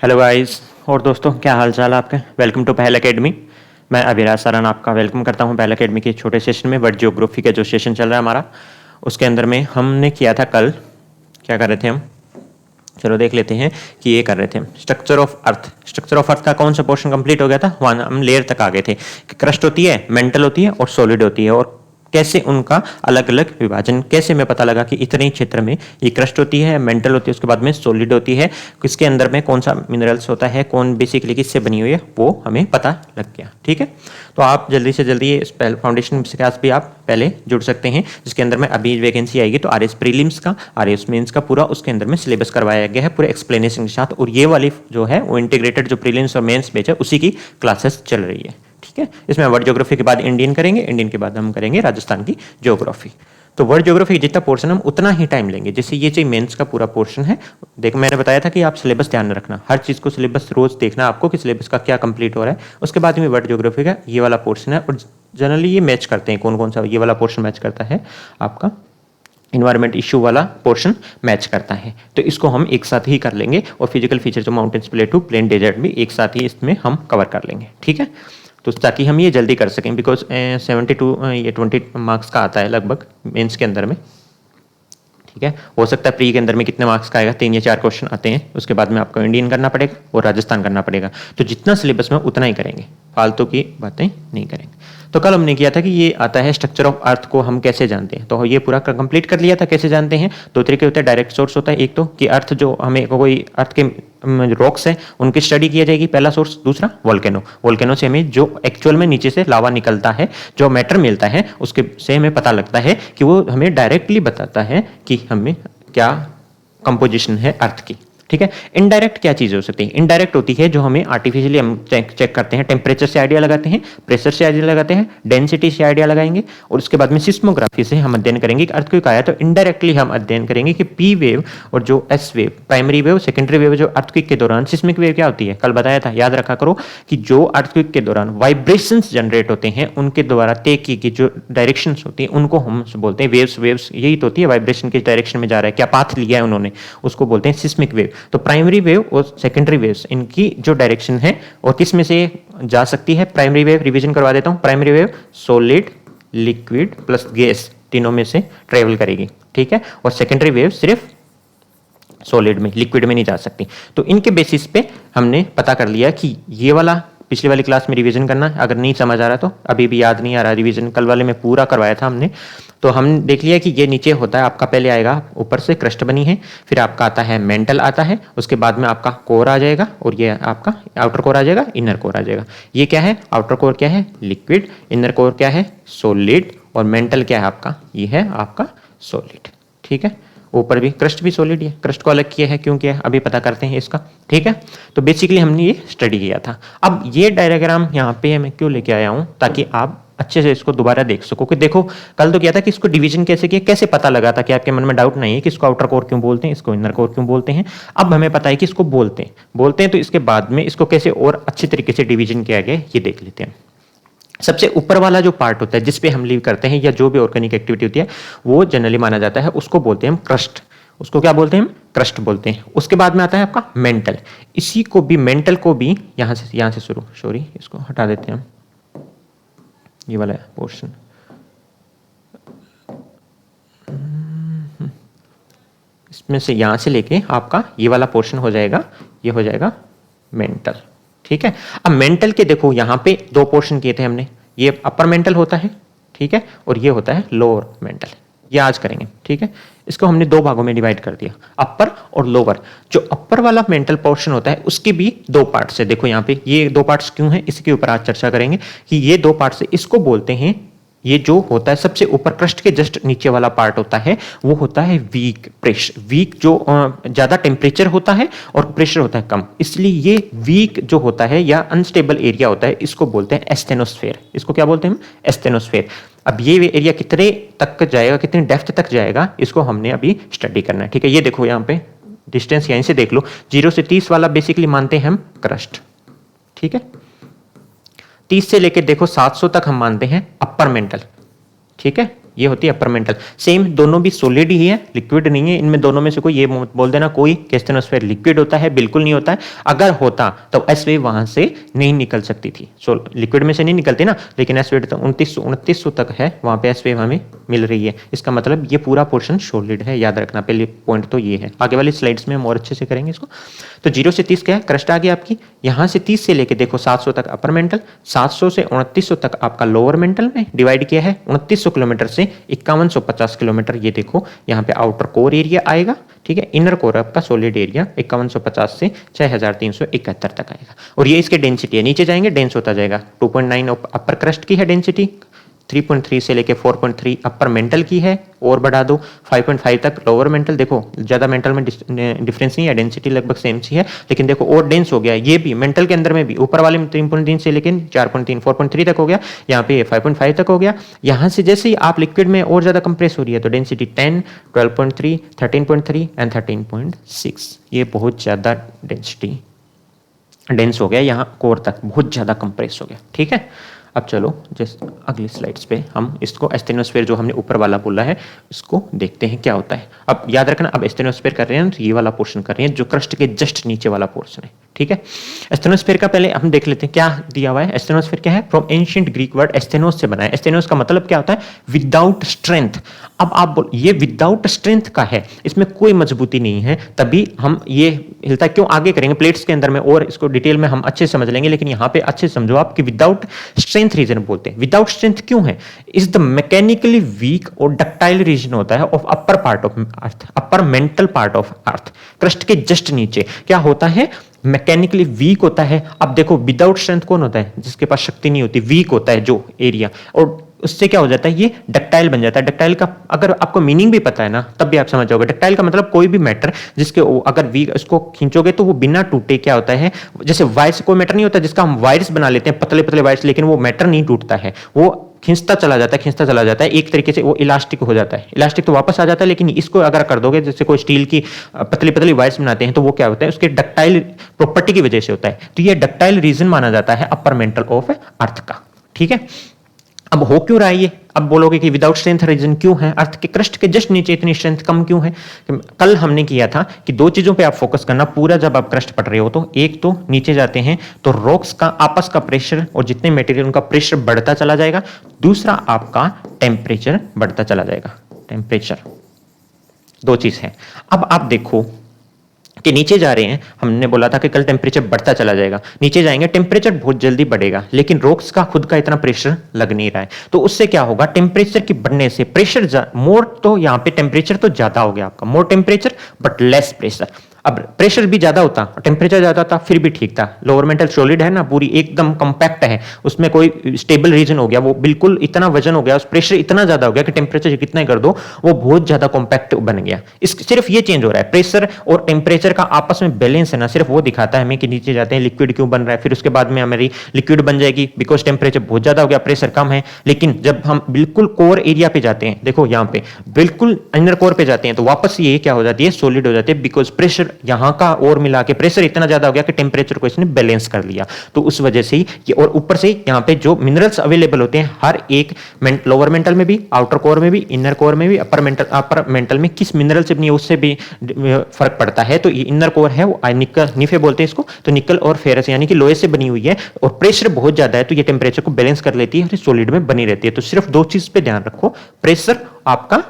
Hello guys और दोस्तों, क्या हाल चाल आपके। वेलकम टू पहल एकेडमी। मैं अभिराज सरान आपका वेलकम करता हूं पहल एकेडमी के छोटे सेशन में। वर्ल्ड ज्योग्राफी का जो सेशन चल रहा है हमारा, उसके अंदर में हमने किया था कल, क्या कर रहे थे हम, चलो देख लेते हैं कि ये कर रहे थे हम structure of earth. Structure of earth का कौन सा पोर्शन कंप्लीट हो गया था, वहाँ हम लेयर तक आ गए थे कि क्रस्ट होती है, मेंटल होती है और सॉलिड होती है, और कैसे उनका अलग अलग विभाजन, कैसे मैं पता लगा कि इतने ही क्षेत्र में ये क्रस्ट होती है, मेंटल होती है, उसके बाद में सॉलिड होती है, किसके अंदर में कौन सा मिनरल्स होता है, कौन बेसिकली किससे बनी हुई है, वो हमें पता लग गया। ठीक है, तो आप जल्दी से जल्दी इस फाउंडेशन के साथ भी आप पहले जुड़ सकते हैं, जिसके अंदर में अभी वैकेंसी आएगी तो आरएस प्रीलिम्स का, आरएस मेंस का पूरा उसके अंदर में सिलेबस करवाया गया है पूरे एक्सप्लेनेशन के साथ। और ये वाली जो है वो इंटीग्रेटेड जो प्रीलिम्स और मेंस बैच है उसी की क्लासेस चल रही है। ठीक है, इसमें वर्ल्ड ज्योग्राफी के बाद इंडियन करेंगे, इंडियन के बाद हम करेंगे राजस्थान की ज्योग्राफी। तो वर्ल्ड ज्योग्राफी जितना पोर्शन हम उतना ही टाइम लेंगे, जैसे ये जो मेंस का पूरा पोर्शन है। देखो मैंने बताया था कि आप सिलेबस ध्यान में रखना, हर चीज़ को सिलेबस रोज देखना आपको कि सिलेबस का क्या कंप्लीट हो रहा है। उसके बाद में वर्ल्ड ज्योग्राफी का ये वाला पोर्शन है, और जनरली ये मैच करते हैं, कौन कौन सा ये वाला पोर्शन मैच करता है, आपका इन्वायरमेंट इशू वाला पोर्शन मैच करता है। तो इसको हम एक साथ ही कर लेंगे, और फिजिकल फीचर जो माउंटेन्स, प्लेटू, प्लेन, डेजर्ट भी एक साथ ही इसमें हम कवर कर लेंगे। ठीक है, तो ताकि हम ये जल्दी कर सकें, बिकॉज 72 ये 20 मार्क्स का आता है लगभग मेंस के अंदर में। ठीक है, हो सकता है प्री के अंदर में कितने मार्क्स का आएगा, 3 या 4 क्वेश्चन आते हैं। उसके बाद में आपको इंडियन करना पड़ेगा और राजस्थान करना पड़ेगा। तो जितना सिलेबस में उतना ही करेंगे, फालतू की बातें नहीं करेंगे। तो कल हमने किया था कि ये आता है स्ट्रक्चर ऑफ अर्थ को हम कैसे जानते हैं, तो ये पूरा कंप्लीट कर लिया था। कैसे जानते हैं, दो तरीके होते हैं। डायरेक्ट सोर्स होता है एक, तो कि अर्थ जो हमें कोई अर्थ के रॉक्स है उनकी स्टडी की जाएगी, पहला सोर्स। दूसरा वोल्केनो, वोल्केनो से हमें जो एक्चुअल में नीचे से लावा निकलता है, जो मैटर मिलता है, उसके से हमें पता लगता है कि वो हमें डायरेक्टली बताता है कि हमें क्या कंपोजिशन है अर्थ की। ठीक है, इनडायरेक्ट क्या चीज़ हो सकती है, इनडायरेक्ट होती है जो हमें आर्टिफिशियली हम चेक करते हैं, टेम्परेचर से आइडिया लगाते हैं, प्रेशर से आइडिया लगाते हैं, डेंसिटी से आइडिया लगाएंगे, और उसके बाद में सिस्मोग्राफी से हम अध्ययन करेंगे कि अर्थक्वेक आया। तो इनडायरेक्टली हम अध्ययन करेंगे कि पी वेव और जो S wave, primary wave, secondary wave, जो अर्थक्वेक के दौरान, सिस्मिक वेव क्या होती है, कल बताया था, याद रखा करो कि जो अर्थक्वेक के दौरान वाइब्रेशंस जनरेट होते हैं उनके द्वारा तय की गई जो डायरेक्शंस होती हैं उनको हम बोलते हैं वेव्स। वेव्स यही तो होती है, वाइब्रेशन किस डायरेक्शन में जा रहा है, क्या पाथ लिया है उन्होंने, उसको बोलते हैं सिस्मिक वेव। तो प्राइमरी वेव और सेकेंडरी वेव्स, इनकी जो डायरेक्शन है और किस में से जा सकती है। प्राइमरी वेव रिवीजन करवा देता हूं, primary wave solid, liquid plus gas, तीनों में से ट्रेवल करेगी। ठीक है, और सेकेंडरी वेव सिर्फ सॉलिड में, लिक्विड में नहीं जा सकती। तो इनके बेसिस पे हमने पता कर लिया कि ये वाला पिछली वाली क्लास में रिवीजन करना, अगर नहीं समझ आ रहा तो अभी भी याद नहीं आ रहा, रिवीजन कल वाले में पूरा करवाया था हमने। तो हम देख लिया कि ये नीचे होता है आपका, पहले आएगा ऊपर से क्रस्ट बनी है, फिर आपका आता है मेंटल आता है, उसके बाद में आपका कोर आ जाएगा, और ये आपका आउटर कोर आ जाएगा, इनर कोर आ जाएगा। ये क्या है, आउटर कोर क्या है, लिक्विड, इनर कोर क्या है, सॉलिड, और मेंटल क्या है आपका, ये है आपका सॉलिड। ठीक है, ऊपर भी क्रस्ट भी सॉलिड है, क्रस्ट को अलग किया है, क्यों किया है अभी पता करते हैं इसका। ठीक है, तो बेसिकली हमने ये स्टडी किया था। अब ये डायग्राम यहाँ पे मैं क्यों लेके आया हूँ, ताकि आप अच्छे से इसको दोबारा देख सको कि देखो कल तो किया था कि इसको डिवीजन कैसे किया, कैसे पता लगा था, कि आपके मन में डाउट नहीं है कि इसको आउटर कोर क्यों बोलते हैं, इसको इनर कोर क्यों बोलते हैं। अब हमें पता है कि इसको बोलते हैं, तो इसके बाद में इसको कैसे और अच्छे तरीके से डिवीजन किया गया ये देख लेते हैं। सबसे ऊपर वाला जो पार्ट होता है जिसपे हम लिव करते हैं, या जो भी ऑर्गेनिक एक्टिविटी होती है, वो जनरली माना जाता है, उसको बोलते हैं हम क्रस्ट। उसको क्या बोलते हैं हम, क्रस्ट बोलते हैं। उसके बाद में आता है आपका मेंटल, इसी को भी, मेंटल को भी यहाँ से शुरू, सॉरी इसको हटा देते हैं हम, ये वाला पोर्शन, इसमें से यहाँ से लेके आपका ये वाला पोर्शन हो जाएगा, ये हो जाएगा मेंटल। ठीक है, अब मेंटल के देखो यहाँ पे दो पोर्शन किए थे हमने, ये अपर मेंटल होता है, ठीक है, और ये होता है लोअर मेंटल, ये आज करेंगे। ठीक है, इसको हमने दो भागों में डिवाइड कर दिया, अपर और लोअर। जो अपर वाला मेंटल पोर्शन होता है उसके भी दो पार्ट्स है, देखो यहाँ पे ये दो पार्ट्स क्यों है, इसके ऊपर आज चर्चा करेंगे कि ये दो पार्ट्स है। इसको बोलते हैं, ये जो होता है सबसे ऊपर क्रस्ट के जस्ट नीचे वाला पार्ट होता है, वो होता है वीक प्रेशर, वीक जो ज्यादा टेम्परेचर होता है और प्रेशर होता है कम, इसलिए ये वीक जो होता है या अनस्टेबल एरिया होता है, इसको बोलते हैं एस्थेनोस्फेयर। इसको क्या बोलते हैं हम, एस्थेनोस्फेयर। अब ये एरिया कितने तक जाएगा, कितने डेप्थ तक जाएगा, इसको हमने अभी स्टडी करना है। ठीक है, ये देखो यहाँ पे डिस्टेंस यहीं से देख लो, 0 से 30 वाला बेसिकली मानते हैं हम क्रस्ट। ठीक है, 30 से लेकर देखो 700 तक हम मानते हैं अपर मेंटल। ठीक है, ये होती है अपर मेंटल। सेम दोनों भी सॉलिड ही है, लिक्विड नहीं है। इनमें दोनों में से कोई ये मत बोल देना कोई कि स्टेनोस्फेयर लिक्विड होता है, बिल्कुल नहीं होता है। अगर होता तो एस वेव वहां से नहीं निकल सकती थी। सो लिक्विड में से नहीं निकलती ना, लेकिन एस वेव तो 2900 तक है, वहां पे एस वेव हमें मिल रही है। इसका मतलब ये पूरा पोर्शन सॉलिड है, याद रखना। पहले पॉइंट तो ये है, आगे वाली स्लाइड्स में हम और अच्छे से करेंगे इसको। तो 0 से 30 क्या है, क्रस्ट आ गया आपकी। यहां से 30 से लेके देखो 700 तक अपर मेंटल, 700 से 2900 तक आपका लोअर मेंटल में डिवाइड किया है। 2900 किलोमीटर से 5150 किलोमीटर, ये देखो यहाँ पे आउटर कोर एरिया आएगा, ठीक है। इनर कोर आपका सॉलिड एरिया 5150 से 6371 तक आएगा। और ये इसके डेंसिटी है, नीचे जाएंगे डेंस होता जाएगा। 2.9 अपर क्रस्ट की है डेंसिटी, 3.3 से लेके 4.3 अपर मेंटल की है, और बढ़ा दो 5.5 तक लोअर मेंटल। देखो ज्यादा मेंटल में डिफरेंस नहीं है, डेंसिटी लगभग सेम सी है, लेकिन देखो और डेंस हो गया। ये भी मेंटल के अंदर में भी ऊपर वाले में 3.3 से लेकिन 4.3 4.3 तक हो गया, यहाँ पे 5.5 तक हो गया। यहाँ से जैसे ही आप लिक्विड में और ज्यादा कंप्रेस हो रही है तो डेंसिटी 10, 12.3, 13.3 एंड 13.6, ये बहुत ज्यादा डेंसिटी डेंस हो गया, यहाँ कोर तक बहुत ज्यादा कंप्रेस हो गया, ठीक है। अब चलो जैसे अगली स्लाइड्स पे हम इसको एस्टेनोस्फेयर जो हमने ऊपर वाला बोला है इसको देखते हैं क्या होता है। अब याद रखना, अब एस्टेनोस्फेयर कर रहे हैं तो ये वाला पोर्शन कर रहे हैं जो क्रस्ट के जस्ट नीचे वाला पोर्शन है, ठीक है। एस्टेनोस्फेयर का पहले हम देख लेते हैं क्या दिया हुआ है। एस्टेनोस्फेयर क्या है, फ्रॉम एंशिएंट ग्रीक वर्ड एस्टेनोस से बना है। एस्टेनोस का मतलब क्या होता है, विदाउट स्ट्रेंथ। अब आप बोल ये विदाउट स्ट्रेंथ का है, इसमें कोई मजबूती नहीं है, तभी हम ये हिलता क्यों आगे करेंगे प्लेट्स के अंदर में, और इसको डिटेल में हम अच्छे समझ लेंगे, लेकिन यहाँ पे अच्छे समझो आप कि विदाउट स्ट्रेंथ रीजन बोलते हैं। विदाउट स्ट्रेंथ क्यों है, इज द मैकेनिकली वीक और डक्टाइल रीजन होता है of upper part of earth, upper mantle part of earth, crust के जस्ट नीचे क्या होता है, मैकेनिकली वीक होता है। अब देखो विदाउट स्ट्रेंथ कौन होता है, जिसके पास शक्ति नहीं होती, वीक होता है जो एरिया, और उससे क्या हो जाता है, ये डक्टाइल बन जाता है। डक्टाइल का अगर आपको मीनिंग भी पता है ना तब भी आप समझ जाओगे। डक्टाइल का मतलब कोई भी मैटर जिसके अगर वीक इसको खींचोगे तो वो बिना टूटे क्या होता है, जैसे वायर्स, कोई मैटर नहीं होता जिसका हम वायर्स बना लेते हैं, पतले पतले वायर्स, लेकिन वो मैटर नहीं टूटता है, वो खींचता चला जाता है, खींचता चला जाता है, एक तरीके से वो इलास्टिक हो जाता है। इलास्टिक तो वापस आ जाता है, लेकिन इसको अगर कर दोगे, जैसे कोई स्टील की पतली पतली वायर्स बनाते हैं तो वो क्या होता है, उसके डक्टाइल प्रॉपर्टी की वजह से होता है। तो ये डक्टाइल रीजन माना जाता है अपर मेंटल ऑफ अर्थ का, ठीक है। अब हो क्यों रहा है ये, अब बोलोगे कि विदाउट स्ट्रेंथ रीजन क्यों है, अर्थ के क्रस्ट के जस्ट नीचे इतनी स्ट्रेंथ कम क्यों है। कल हमने किया था कि दो चीजों पे आप फोकस करना पूरा जब आप क्रस्ट पढ़ रहे हो तो, एक तो नीचे जाते हैं तो रॉक्स का आपस का प्रेशर और जितने मटेरियल उनका प्रेशर बढ़ता चला जाएगा, दूसरा आपका टेम्परेचर बढ़ता चला जाएगा। टेम्परेचर दो चीज है। अब आप देखो कि नीचे जा रहे हैं, हमने बोला था कि कल टेम्परेचर बढ़ता चला जाएगा, नीचे जाएंगे टेम्परेचर बहुत जल्दी बढ़ेगा, लेकिन रॉक्स का खुद का इतना प्रेशर लग नहीं रहा है, तो उससे क्या होगा, टेम्परेचर की बढ़ने से प्रेशर मोर, तो यहां पे टेम्परेचर तो ज्यादा हो गया आपका, मोर टेम्परेचर बट लेस प्रेशर। अब प्रेशर भी ज्यादा होता, टेम्परेचर ज्यादा था, फिर भी ठीक था। लोअर मेंटल सॉलिड है ना, पूरी एकदम कंपैक्ट है, उसमें कोई स्टेबल रीजन हो गया, वो बिल्कुल इतना वजन हो गया, उस प्रेशर इतना ज्यादा हो गया कि टेम्परेचर कितना कर दो वो बहुत ज्यादा कॉम्पैक्ट बन गया। इस सिर्फ ये चेंज हो रहा है, प्रेशर और टेम्परेचर का आपस में बैलेंस है ना, सिर्फ वो दिखाता है हमें कि नीचे जाते हैं लिक्विड क्यों बन रहा है। फिर उसके बाद में हमारी लिक्विड बन जाएगी बिकॉज टेम्परेचर बहुत ज्यादा हो गया, प्रेशर कम है। लेकिन जब हम बिल्कुल कोर एरिया पे जाते हैं, देखो यहाँ पे बिल्कुल इनर कोर पे जाते हैं, तो वापस ये क्या हो जाती है, सॉलिड हो जाती है, बिकॉज प्रेशर यहाँ का और मिला के प्रेशर इतना ज्यादा हो गया कि टेम्परेचर को इसने बैलेंस कर लिया। तो उस वजह से ये, और ऊपर से यहाँ पे जो मिनरल्स अवेलेबल होते हैं हर एक लोअर मेंटल में भी, आउटर कोर में भी, इनर कोर में भी, अपर मेंटल में किस मिनरल से बनी है उससे भी फर्क पड़ता है। तो ये इनर कोर है वो निकल निफे बोलते हैं इसको, तो निकल और फेरस यानी कि लोहे से बनी हुई है, और प्रेशर बहुत ज्यादा है तो ये टेम्परेचर को बैलेंस कर लेती है और सॉलिड में बनी रहती है। तो सिर्फ दो चीज पे ध्यान रखो, प्रेशर आपका,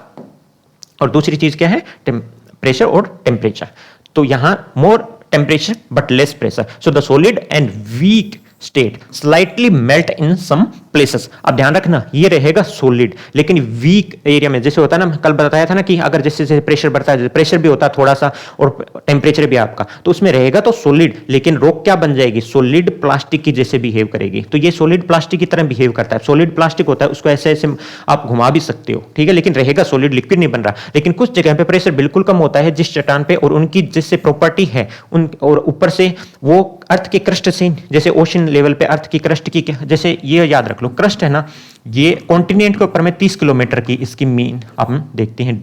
और दूसरी चीज क्या है, प्रेशर और टेम्परेचर। तो यहां more temperature but less pressure, so the solid and weak state slightly melt in some places. अब ध्यान रखना ये रहेगा सॉलिड, लेकिन वीक एरिया में जैसे होता है ना, कल बताया था ना कि अगर जैसे जैसे प्रेशर बढ़ता है, प्रेशर भी होता है थोड़ा सा और टेम्परेचर भी आपका, तो उसमें रहेगा तो सॉलिड, लेकिन रॉक क्या बन जाएगी, सॉलिड प्लास्टिक की जैसे बिहेव करेगी। तो ये सॉलिड प्लास्टिक की तरह बिहेव करता है, सॉलिड प्लास्टिक होता है, उसको ऐसे ऐसे आप घुमा भी सकते हो, ठीक है, लेकिन रहेगा सॉलिड, लिक्विड नहीं बन रहा। लेकिन कुछ जगह पे प्रेशर बिल्कुल कम होता है जिस चट्टान पे, और उनकी जिससे प्रॉपर्टी है उन, और ऊपर से वो अर्थ के क्रस्ट से, जैसे ओशन लेवल पे अर्थ की क्रस्ट की, जैसे ये याद रख लो, क्रस्ट है ना, ये कॉन्टिनेंट के ऊपर में 30 किलोमीटर की इसकी मीन हम देखते हैं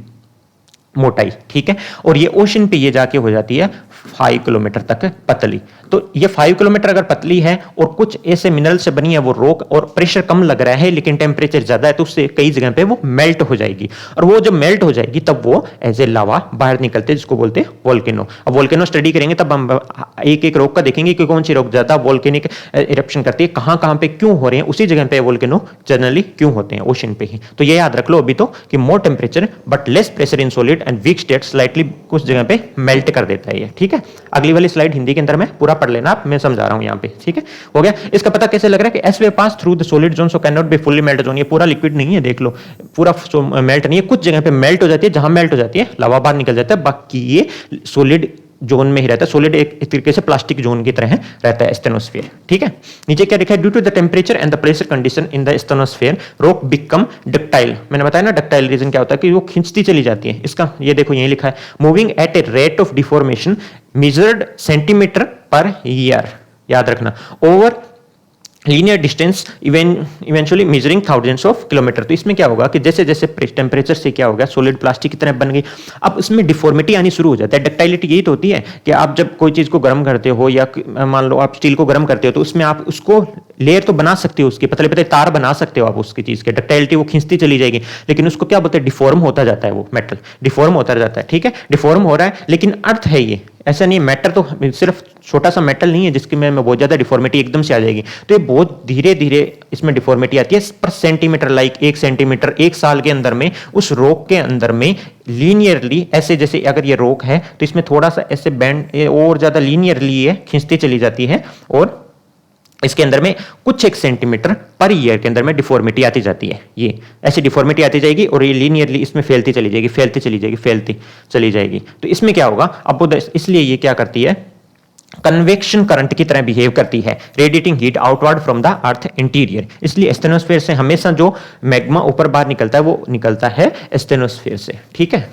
मोटाई, ठीक है, और ये ओशन पे ये जाके हो जाती है 5 किलोमीटर तक पतली। तो ये 5 किलोमीटर अगर पतली है और कुछ ऐसे मिनरल से बनी है वो रॉक, और प्रेशर कम लग रहा है लेकिन टेम्परेचर ज्यादा है, तो उससे कई जगह पे वो मेल्ट हो जाएगी, और वो जब मेल्ट हो जाएगी तब वो एज ए लावा बाहर निकलते हैं, जिसको बोलते हैं वोल्केनो। अब वोल्केनो स्टडी करेंगे तब हम एक एक रॉक का देखेंगे कि कौन सी रॉक ज्यादा वोल्केनिक इरप्शन करती है, कहां कहां पे क्यों हो रहे हैं, उसी जगह पे वोल्केनो जनरली क्यों होते हैं, ओशन पे ही। तो ये याद रख लो अभी तो कि more temperature but less pressure in solid and weak state slightly कुछ जगह पे मेल्ट कर देता है ये, ठीक है। अगली वाली स्लाइड हिंदी के अंदर में पूरा पढ़ लेना आप, मैं समझा रहा हूं यहां पे, ठीक है। हो गया। इसका पता कैसे लग रहा है कि S way pass through the solid zone so can not be fully melt zone. ये पूरा लिक्विड नहीं है, देख लो पूरा मेल्ट नहीं है, कुछ जगह पे मेल्ट हो जाती है, जहां मेल्ट हो जाती है लावा बाहर निकल जाता है, बाकी ये सॉलिड जोन में ही रहता है। सॉलिड एक तरीके से प्लास्टिक जोन की तरह रहता है स्टेनोस्फीयर, ठीक है। नीचे क्या लिखा है, due to the temperature and the pressure condition in the asthenosphere rock become ductile. मैंने बताया ना डक्टाइल रीजन क्या होता है कि वो खिंचती चली जाती है। इसका ये देखो यही लिखा है, moving at a rate of deformation measured centimetre per year. याद रखना, over linear distance eventually measuring thousands of kilometre. तो इसमें क्या होगा कि जैसे जैसे टेम्परेचर से क्या होगा, सॉलिड प्लास्टिक की तरह बन गई, अब इसमें डिफॉर्मिटी आनी शुरू हो जाता है। डक्टाइलिटी यही तो होती है कि आप जब कोई चीज को गर्म करते हो, या मान लो आप स्टील को गर्म करते हो, तो उसमें आप उसको लेयर तो बना सकते हो, उसके पतले पतले तार बना सकते हो आप उसकी चीज के, डक्टाइलिटी वो खींचती चली जाएगी, लेकिन उसको क्या बोलते हैं, डिफॉर्म होता जाता है, वो मेटल डिफॉर्म होता जाता है, ठीक है। डिफॉर्म हो रहा है, लेकिन अर्थ है ये, ऐसा नहीं, मैटर तो सिर्फ छोटा सा मेटल नहीं है जिसके में बहुत ज्यादा डिफॉर्मिटी एकदम से आ जाएगी। तो ये बहुत धीरे धीरे इसमें डिफॉर्मिटी आती है पर सेंटीमीटर, लाइक 1 सेंटीमीटर 1 साल के अंदर में उस रॉक के अंदर में लीनियरली, ऐसे जैसे अगर ये रॉक है तो इसमें थोड़ा सा ऐसे बैंड और ज्यादा लीनियरली ये खींचती चली जाती है, और इसके अंदर में कुछ 1 सेंटीमीटर पर ईयर के अंदर में डिफॉर्मिटी आती जाती है। ये ऐसी डिफॉर्मिटी आती जाएगी और ये लीनियरली इसमें फैलती चली जाएगी, फैलती चली जाएगी, फैलती चली जाएगी। तो इसमें क्या होगा, अब इसलिए ये क्या करती है, कन्वेक्शन करंट की तरह बिहेव करती है, radiating heat outward from the earth interior. इसलिए स्टेनोस्फीयर से हमेशा जो मैग्मा ऊपर बाहर निकलता है वो निकलता है स्टेनोस्फीयर से, ठीक है।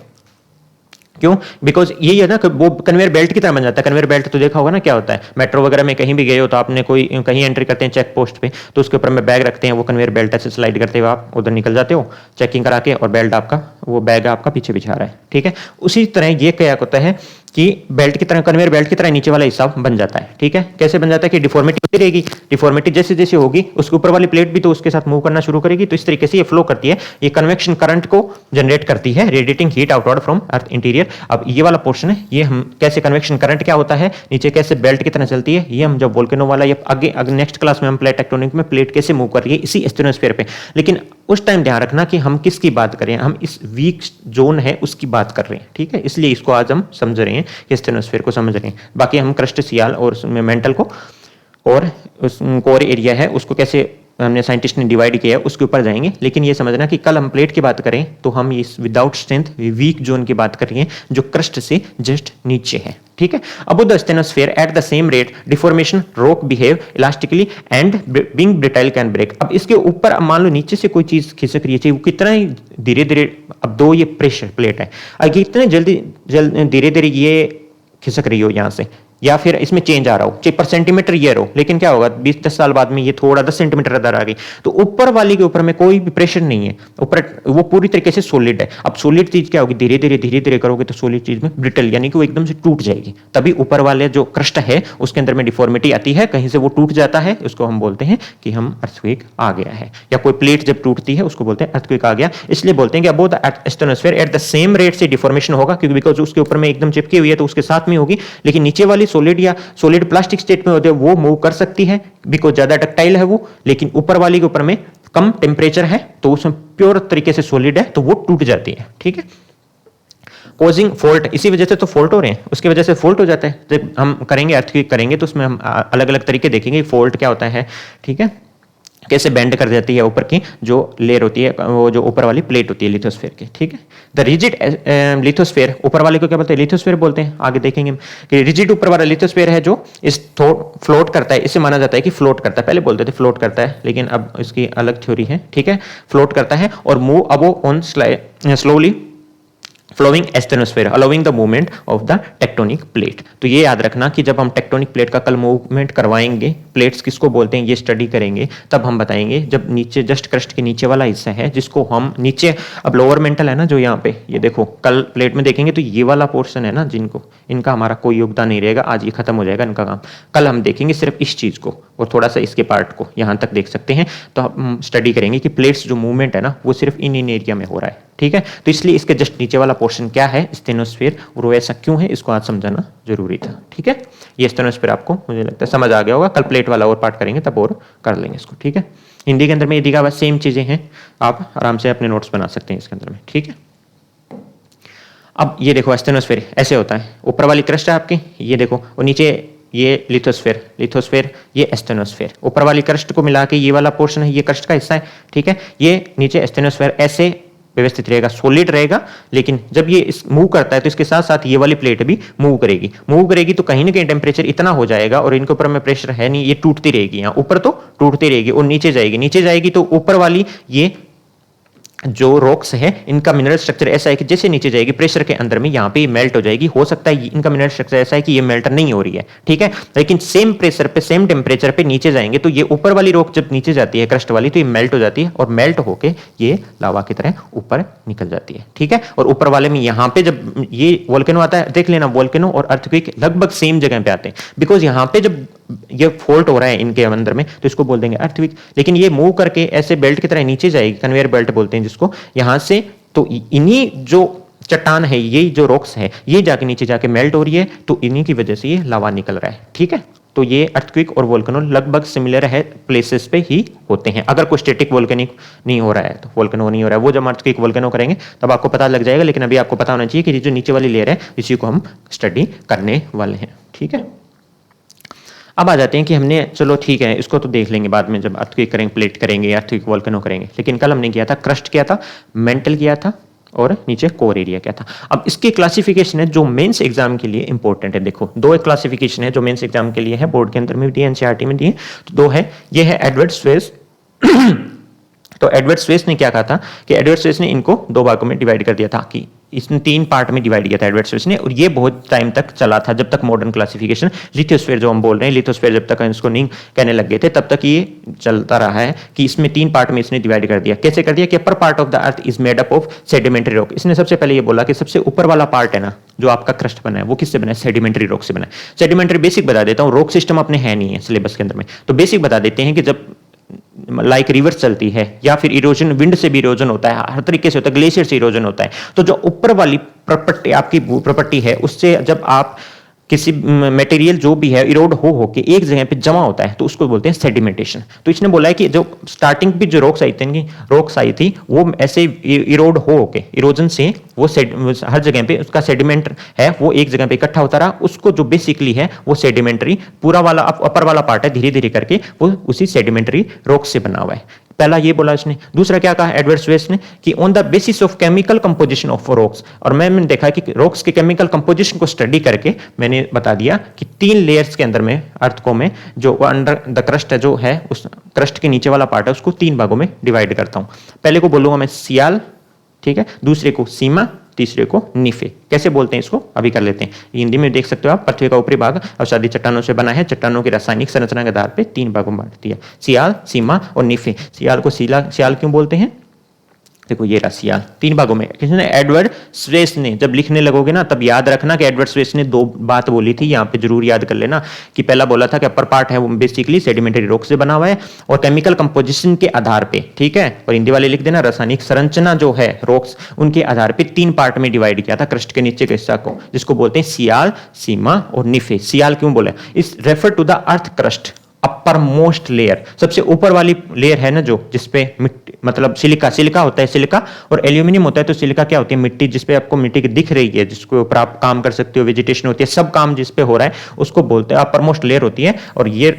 क्यों? बिकॉज यही है ना कि वो कन्वेयर बेल्ट की तरह बन जाता है। कन्वेयर बेल्ट तो देखा होगा ना क्या होता है, मेट्रो वगैरह में कहीं भी गए हो तो आपने कोई कहीं एंट्री करते हैं चेक पोस्ट पे, तो उसके ऊपर में बैग रखते हैं, वो कन्वेयर बेल्ट से स्लाइड करते हुए आप उधर निकल जाते हो चेकिंग करा के, और बेल्ट आपका, वो बैग आपका पीछे बिछा रहा है, ठीक है। उसी तरह ये क्या होता है कि बेल्ट की तरह, कन्वेयर बेल्ट की तरह नीचे वाला हिस्सा बन जाता है, ठीक है। कैसे बन जाता है कि डिफॉर्मिटी होती रहेगी, डिफॉर्मिटी जैसे जैसे होगी उसके ऊपर वाली प्लेट भी तो उसके साथ मूव करना शुरू करेगी, तो इस तरीके से ये फ्लो करती है, ये कन्वेक्शन करंट को जनरेट करती है, radiating heat outward from earth interior. अब ये वाला पोर्शन है, ये हम कैसे कन्वेक्शन करंट क्या होता है, नीचे कैसे बेल्ट की तरह चलती है, ये हम जब वोल्केनो वाला, ये आगे नेक्स्ट क्लास में हम प्लेट टेक्टोनिक में प्लेट कैसे मूव कर रही है इसी स्टेनोस्फीयर पे। लेकिन उस टाइम ध्यान रखना कि हम किसकी बात कर रहे हैं, हम इस वीक जोन है उसकी बात कर रहे हैं, ठीक है। इसलिए इसको आज हम समझ रहे हैं कि स्टेनोस्फीयर को समझ रहे हैं। बाकी हम क्रस्ट सियाल और मेंटल को और उस कोर एरिया है उसको कैसे हमने साइंटिस्ट ने डिवाइड किया है उसके ऊपर जाएंगे। लेकिन ये समझना कि कल हम प्लेट की बात करें तो हम इस विदाउट स्ट्रेंथ वीक जोन की बात कर रहे हैं जो क्रस्ट से जस्ट नीचे है, ठीक है। अब the asthenosphere at the same rate deformation rock behave elastically and being brittle can break. अब इसके ऊपर अब मान लो नीचे से कोई चीज खिसक रही है, वो कितना ही धीरे धीरे, अब दो ये प्रेशर प्लेट है, अगर इतने जल्दी धीरे धीरे ये खिसक रही हो यहाँ से, या फिर इसमें चेंज आ रहा हो, चाहे पर सेंटीमीटर ये रहो, लेकिन क्या होगा 20-10 साल बाद में ये थोड़ा 10 सेंटीमीटर इधर आ गई, तो ऊपर वाली के ऊपर में कोई भी प्रेशर नहीं है, ऊपर वो पूरी तरीके से सॉलिड है। अब सॉलिड चीज क्या होगी, धीरे धीरे करोगे तो सॉलिड चीज में ब्रिटल, यानी कि वो एकदम से टूट जाएगी, तभी ऊपर वाले जो क्रस्ट है उसके अंदर में डिफॉर्मिटी आती है, कहीं से वो टूट जाता है, उसको हम बोलते हैं कि हम अर्थक्वेक आ गया है, या कोई प्लेट जब टूटती है उसको बोलते हैं अर्थक्वेक आ गया। इसलिए बोलते हैं कि above the asthenosphere at the same rate से डिफॉर्मेशन होगा, क्योंकि बिकॉज उसके ऊपर में एकदम चिपकी हुई है तो उसके साथ में होगी, लेकिन नीचे वाली सॉलिड या सॉलिड प्लास्टिक स्टेट में होते हैं वो मूव कर सकती है बिकॉज ज्यादा डक्टाइल है वो, लेकिन ऊपर वाली के ऊपर में कम टेम्परेचर है तो उसमें प्योर तरीके से सॉलिड है तो वो टूट जाती है, ठीक है। कॉजिंग फॉल्ट, इसी वजह से तो फॉल्ट हो रहे हैं, उसकी वजह से फॉल्ट हो जाता है। जब हम करेंगे अर्थक्वेक करेंगे तो उसमें हम अलग अलग तरीके देखेंगे फॉल्ट क्या होता है, ठीक है, कैसे बेंड कर जाती है ऊपर की जो लेयर होती है, वो जो ऊपर वाली प्लेट होती है लिथोस्फीयर की, ठीक है। द रिजिड लिथोस्फीयर, ऊपर वाले को क्या बोलते हैं, लिथोस्फीयर बोलते हैं। आगे देखेंगे कि रिजिड ऊपर वाला लिथोस्फीयर है जो इस फ्लोट करता है, इससे माना जाता है कि फ्लोट करता है, पहले बोलते थे फ्लोट करता है लेकिन अब इसकी अलग थ्योरी है, ठीक है। फ्लोट करता है और move about on slowly flowing asthenosphere allowing the movement of the tectonic plate. तो ये याद रखना कि जब हम टेक्टोनिक प्लेट का कल मूवमेंट करवाएंगे, प्लेट्स किसको बोलते हैं ये स्टडी करेंगे, तब हम बताएंगे जब नीचे जस्ट क्रस्ट के नीचे वाला हिस्सा है जिसको हम नीचे, अब लोअर मेंटल है ना जो यहाँ पे, ये देखो कल प्लेट में देखेंगे तो ये वाला पोर्शन है ना जिनको, इनका हमारा कोई योगदान नहीं रहेगा, आज ये खत्म हो जाएगा इनका काम। कल हम देखेंगे सिर्फ इस चीज को और थोड़ा सा इसके पार्ट को, यहां तक देख सकते हैं। तो हम स्टडी करेंगे कि प्लेट्स जो मूवमेंट है ना वो सिर्फ इन एरिया में हो रहा है, ठीक है। तो इसलिए इसके जस्ट नीचे वाला पोर्शन क्या है, स्टेनोस्फीयर, और वो ऐसा क्यों है इसको आज समझाना जरूरी था, ठीक है। ये स्टेनोस्फीयर आपको मुझे लगता है समझ आ गया होगा, कल प्लेट वाला और पार्ट करेंगे तब और कर लेंगे इसको, ठीक है। हिंदी के अंदर में यदि का बस सेम चीजें हैं, आप आराम से अपने नोट्स बना सकते हैं इसके अंदर में, ठीक है। अब ये देखो स्टेनोस्फीयर ऐसे होता है, ऊपर वाली क्रस्ट है आपकी, ये देखो, और नीचे ये लिथोस्फीयर, लिथोस्फीयर ये स्टेनोस्फीयर, ऊपर वाली क्रस्ट को मिला के ये वाला पोर्शन है, ये क्रस्ट का हिस्सा है, ठीक है। ये नीचे स्टेनोस्फीयर ऐसे व्यवस्थित रहेगा, सॉलिड रहेगा, लेकिन जब ये मूव करता है तो इसके साथ साथ ये वाली प्लेट भी मूव करेगी तो कहीं ना कहीं टेम्परेचर इतना हो जाएगा, और इनके ऊपर में प्रेशर है नहीं, ये टूटती रहेगी, यहाँ ऊपर तो टूटती रहेगी और नीचे जाएगी तो ऊपर वाली ये जो रॉक्स है इनका मिनरल स्ट्रक्चर ऐसा है कि जैसे नीचे जाएगी प्रेशर के अंदर में यहाँ पे ये मेल्ट हो जाएगी। हो सकता है इनका मिनरल स्ट्रक्चर ऐसा है कि ये मेल्ट नहीं हो रही है, ठीक है, लेकिन सेम प्रेशर पे सेम टेम्परेचर पे नीचे जाएंगे तो ये ऊपर वाली रॉक जब नीचे जाती है क्रस्ट वाली तो ये मेल्ट हो जाती है और मेल्ट होके ये लावा की तरह ऊपर निकल जाती है, ठीक है। और ऊपर वाले में यहाँ पे जब ये वोल्केनो आता है, देख लेना वोल्केनो और अर्थक्वेक लगभग सेम जगह पे आते हैं, बिकॉज यहाँ पे जब ये फॉल्ट हो रहा है इनके अंदर में तो इसको बोल देंगे अर्थक्वेक, लेकिन ये मूव करके ऐसे बेल्ट की तरह नीचे जाएगी, कन्वेयर बेल्ट बोलते हैं जिसको, यहां से तो इन्हीं जो चट्टान है, ये जो रॉक्स है ये जाके नीचे जाके मेल्ट हो रही है, तो इन्हीं की वजह से ये लावा निकल रहा है, ठीक है। तो ये अर्थक्वेक और वोल्केनो लगभग सिमिलर है, प्लेसेस पे ही होते हैं। अगर कोई स्टैटिक वोल्केनिक नहीं हो रहा है तो वोल्केनो नहीं हो रहा है, वो जब अर्थक्वेक वोल्केनो करेंगे तब आपको पता लग जाएगा, लेकिन अभी आपको पता होना चाहिए कि जो नीचे वाली लेयर है इसी को हम स्टडी करने वाले हैं, ठीक है। अब आ जाते हैं कि हमने, चलो ठीक है इसको तो देख लेंगे बाद में जब अर्थक्वेक करेंगे, प्लेट करेंगे, अर्थक्वेक वोल्केनो करेंगे, लेकिन कल हमने किया था क्रस्ट किया था, मेंटल किया था और नीचे कोर एरिया क्या था। अब इसकी क्लासिफिकेशन है जो मेंस एग्जाम के लिए इंपॉर्टेंट है। देखो दो एक क्लासिफिकेशन है जो मेंस एग्जाम के लिए है, बोर्ड के अंदर में भी दिए, एनसीईआरटी में दिए, तो दो है, ये है एडवर्ड स्वेस तो एडवर्ड स्वेस ने क्या कहा था कि एडवर्ड स्वेस ने इनको दो भागों में डिवाइड कर दिया था, कि इसने तीन पार्ट में डिवाइड किया था एडवर्ड स्वेस ने, और ये बहुत टाइम तक चला था जब तक मॉडर्न क्लासिफिकेशन लिथोस्फीयर जो हम बोल रहे हैं, लिथोस्फीयर जब तक इसको नहीं कहने लग गए थे तब तक ये चलता रहा है कि इसमें तीन पार्ट में इसने डिवाइड कर दिया। कैसे कर दिया कि upper part of the earth is made up of sedimentary rock. इसने सबसे पहले ये बोला कि सबसे ऊपर वाला पार्ट है ना जो आपका क्रस्ट बना है वो किससे बना है, सेडिमेंट्री रॉक से बना है। सेडिमेंट्री बेसिक बता देता हूँ, रॉक सिस्टम अपने है नहीं है सिलेबस के अंदर में, तो बेसिक बता देते हैं कि जब लाइक रिवर्स चलती है या फिर इरोजन, विंड से भी इरोजन होता है, हर तरीके से होता है, ग्लेशियर से इरोजन होता है, तो जो ऊपर वाली प्रॉपर्टी आपकी प्रॉपर्टी है उससे जब आप किसी मटेरियल जो भी है इरोड हो के एक जगह पे जमा होता है तो उसको बोलते हैं सेडिमेंटेशन। तो इसने बोला है कि जो स्टार्टिंग पे जो रॉक्स आई थी वो ऐसे इरोड हो के, इरोजन से वो हर जगह पे उसका सेडिमेंट है वो एक जगह पे इकट्ठा होता रहा, उसको जो बेसिकली है वो सेडिमेंट्री पूरा वाला अपर वाला पार्ट है, धीरे धीरे करके वो उसी सेडिमेंट्री रॉक से बना हुआ है। पहला ये बोला इसने। दूसरा क्या कहा एडवर्ड स्वेस ने कि on the basis of chemical composition of rocks, और मैंने देखा कि रॉक्स के केमिकल कंपोजिशन को स्टडी करके मैंने बता दिया कि तीन लेयर्स के अंदर में अर्थ को में जो अंडर द क्रस्ट है जो है उस क्रस्ट के नीचे वाला पार्ट है उसको तीन भागों में डिवाइड करता हूं। पहले को बोलूंगा मैं सियाल, ठीक है, दूसरे को सीमा, तीसरे को निफे। कैसे बोलते हैं इसको अभी कर लेते हैं। हिंदी में देख सकते हो आप, पृथ्वी का ऊपरी भाग अवसादी चट्टानों से बना है, चट्टानों की रासायनिक संरचना के आधार पर तीन भागों में बांट दिया, सियाल, सीमा और निफे। सियाल को सियाल क्यों बोलते हैं, देखो ये रहा सियाल, तीन भागों में। किसने, एडवर्ड स्वेस ने। जब लिखने लगोगे ना तब याद रखना कि एडवर्ड स्वेस ने दो बात बोली थी, यहाँ पे जरूर याद कर लेना कि पहला बोला था कि अपर पार्ट है वो बेसिकली सेडिमेंटरी रॉक से बना हुआ है और केमिकल कंपोजिशन के आधार पे, ठीक है, और हिंदी वाले लिख देना रासायनिक संरचना जो है रॉक्स उनके आधार पे तीन पार्ट में डिवाइड किया था क्रस्ट के नीचे के हिस्सा को, जिसको बोलते हैं सियाल, सीमा और निफे। सियाल क्यों बोले, इस refer to the earth crust upper most layer, सबसे ऊपर वाली लेयर है ना जो जिसपे मिट्टी, मतलब सिलिका होता है, सिलिका और एल्यूमिनियम होता है। तो सिलिका क्या होती है, मिट्टी, जिसपे आपको मिट्टी की दिख रही है, जिसके ऊपर आप काम कर सकते हो, वेजिटेशन होती है, सब काम जिसपे हो रहा है उसको बोलते हैं अपर मोस्ट लेयर होती है। और ये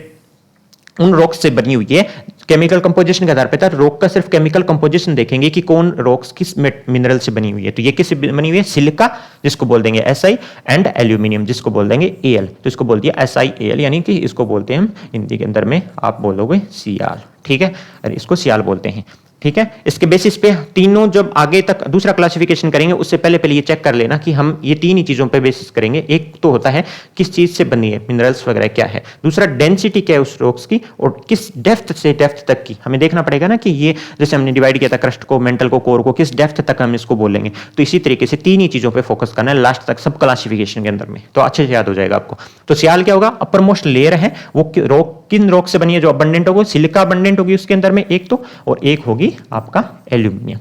उन रॉक्स से बनी हुई है। केमिकल कंपोजिशन के आधार पर था, रॉक का सिर्फ केमिकल कंपोजिशन देखेंगे कि कौन रॉक्स किस मिनरल से बनी हुई है। तो ये किस बनी हुई है, सिलिका जिसको बोल देंगे Si एंड एल्यूमिनियम जिसको बोल देंगे Al। तो इसको बोल दिया SiAl, यानी कि इसको बोलते हैं हम हिंदी के अंदर में आप बोलोगे सियाल, ठीक है, और इसको सियाल बोलते हैं। ठीक है। इसके बेसिस पे तीनों जब आगे तक दूसरा क्लासिफिकेशन करेंगे उससे पहले पहले ये चेक कर लेना कि हम ये तीन ही चीजों पे बेसिस करेंगे। एक तो होता है किस चीज से बनी है, मिनरल्स वगैरह क्या है, दूसरा डेंसिटी क्या है उस रॉक्स की, और किस डेप्थ से डेप्थ तक की हमें देखना पड़ेगा ना कि ये जैसे हमने डिवाइड किया था क्रस्ट को, मेंटल को, कोर को, किस डेप्थ तक हम इसको बोलेंगे। तो इसी तरीके से तीन ही चीजों पर फोकस करना है लास्ट तक सब क्लासिफिकेशन के अंदर में, तो अच्छे से याद हो जाएगा आपको। तो सियाल क्या होगा, अपर मोस्ट लेयर है वो रॉक, किन रॉक से बनी है जो अबंडेंट होगी, सिलिका अबंडेंट होगी उसके अंदर में एक तो, और एक होगी आपका एल्यूमिनियम।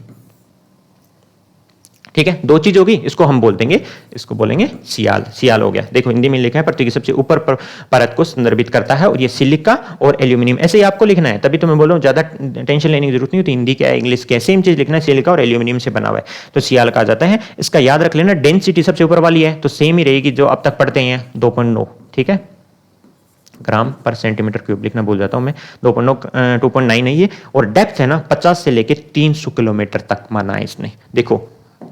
ठीक है, दो चीज होगी, इसको हम बोल देंगे, इसको बोलेंगे सियाल। सियाल हो गया, देखो हिंदी में लिखा है पृथ्वी की सबसे ऊपर परत को संदर्भित करता है, और ये सिलिका और एल्यूमिनियम ऐसे ही आपको लिखना है। तभी तो मैं बोल रहा हूं ज्यादा टेंशन लेने की जरूरत नहीं होती, हिंदी क्या है इंग्लिश क्या है सेम चीज लिखना है, सिलिका और एल्यूमिनियम से बना हुआ है तो सियाल कहा जाता है। इसका याद रख लेना, डेंसिटी सबसे ऊपर वाली है तो सेम ही रहेगी जो अब तक पढ़ते हैं 2.9, ठीक है, ग्राम पर सेंटीमीटर क्यूब लिखना भूल जाता हूं मैं, 2.9 है ये, और डेप्थ है ना 50 से लेके 300 किलोमीटर तक माना है इसने। देखो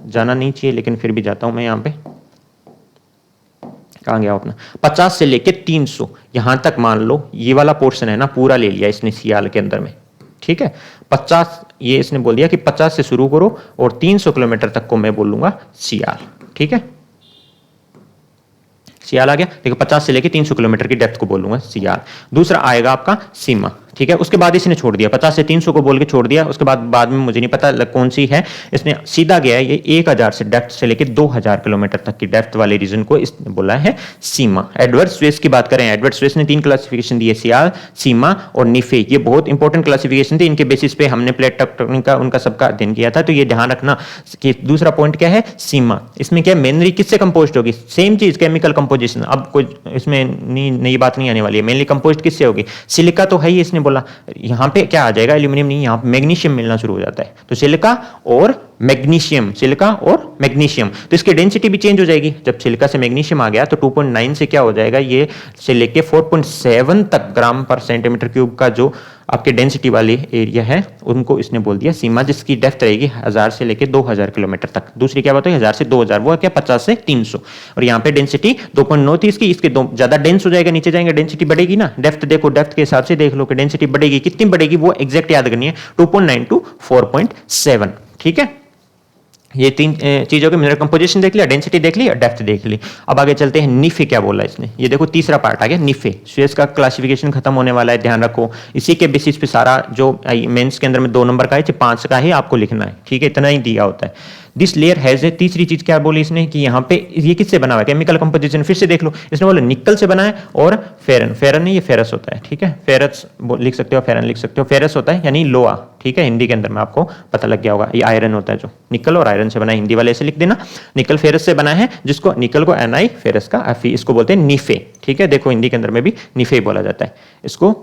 जाना नहीं चाहिए लेकिन फिर भी जाता हूं मैं, यहां पे कहां गया अपना, 50 से लेके 300 यहां तक मान लो, ये वाला पोर्शन है ना पूरा ले लिया इसने सियाल के अंदर में, ठीक है। 50 ये इसने बोल दिया कि 50 से शुरू करो और 300 किलोमीटर तक को मैं बोलूंगा सियाल, ठीक है। सियाल आ गया, देखो 50 से लेके 300 किलोमीटर की डेप्थ को बोलूंगा सियाल। दूसरा आएगा आपका सीमा, ठीक है, उसके बाद इसने छोड़ दिया 50 से 300 को बोल के छोड़ दिया, उसके बाद में मुझे नहीं पता कौन सी है, इसने सीधा गया है ये 1000 से डेप्थ से लेके 2000 किलोमीटर तक की डेप्थ वाले रीजन को इसने बोला है सीमा। एडवर्ड स्वेस की बात करें, एडवर्ड स्वेस ने 3 क्लासिफिकेशन दी है, सियाल, सीमा और निफे। ये बहुत इंपॉर्टेंट क्लासिफिकेशन थी, इनके बेसिस पे हमने प्लेट टेक्टोनिक का उनका सबका अध्ययन किया था, तो ये ध्यान रखना कि दूसरा पॉइंट क्या है, सीमा। इसमें क्या मेनली किससे कंपोस्ट होगी, सेम चीज केमिकल कंपोजिशन, अब कोई इसमें नई बात नहीं आने वाली है, मेनली कंपोस्ट किससे होगी, सिलिका तो है ही, इसने बोला यहां पे क्या आ जाएगा एल्यूमिनियम नहीं, यहां पे मैग्नीशियम मिलना शुरू हो जाता है, तो सिलिका और मैग्नीशियम, सिलिका और मैग्नीशियम, तो इसकी डेंसिटी भी चेंज हो जाएगी। जब सिलिका से मैग्नीशियम आ गया तो 2.9 से क्या हो जाएगा, ये से लेके 4.7 तक ग्राम पर सेंटीमीटर क्यूब का जो आपके डेंसिटी वाली एरिया है उनको इसने बोल दिया सीमा, जिसकी डेप्थ रहेगी 1000 से लेके 2000 किलोमीटर तक। दूसरी क्या बात है 1000 से 2000, वो है क्या 50 से 300, और यहाँ पे डेंसिटी 2.9 थी इसकी, इसके ज्यादा डेंस हो जाएगा, नीचे जाएंगे डेंसिटी बढ़ेगी ना, डेप्थ देखो, डेप्थ के हिसाब से देख लो कि डेंसिटी बढ़ेगी, कितनी बढ़ेगी वो एग्जैक्ट याद करनी है, 2.9 टू 4.7, ठीक है। ये तीन चीजों के मिनरल कंपोजिशन देख लिया, डेंसिटी देख ली और डेप्थ देख ली। अब आगे चलते हैं, निफे क्या बोला इसने, ये देखो तीसरा पार्ट आ गया निफे। स्वेस का क्लासिफिकेशन खत्म होने वाला है, ध्यान रखो, इसी के बेसिस पे सारा जो मेंस के अंदर में 2 नंबर का है 5 का ही आपको लिखना है, ठीक है, इतना ही दिया होता है। दिस लेयर हैज ए, तीसरी चीज क्या बोली इसने कि यहाँ पे ये किससे बना हुआ है, केमिकल कंपोजिशन फिर से देख लो, इसने बोला निकल से बना है और फेरन, फेरन नहीं ये फेरस होता है, ठीक है, फेरस लिख सकते हो, फेरन लिख सकते हो, फेरस होता है यानी लोहा, ठीक है, हिंदी के अंदर में आपको पता लग गया होगा, ये आयरन होता है जो निकल और आयरन से बना है, हिंदी वाले ऐसे लिख देना, निकल फेरस से बना है, जिसको निकल को Ni, फेरस का Fe, इसको बोलते हैं निफे, ठीक है, देखो हिंदी के अंदर में भी निफे बोला जाता है इसको,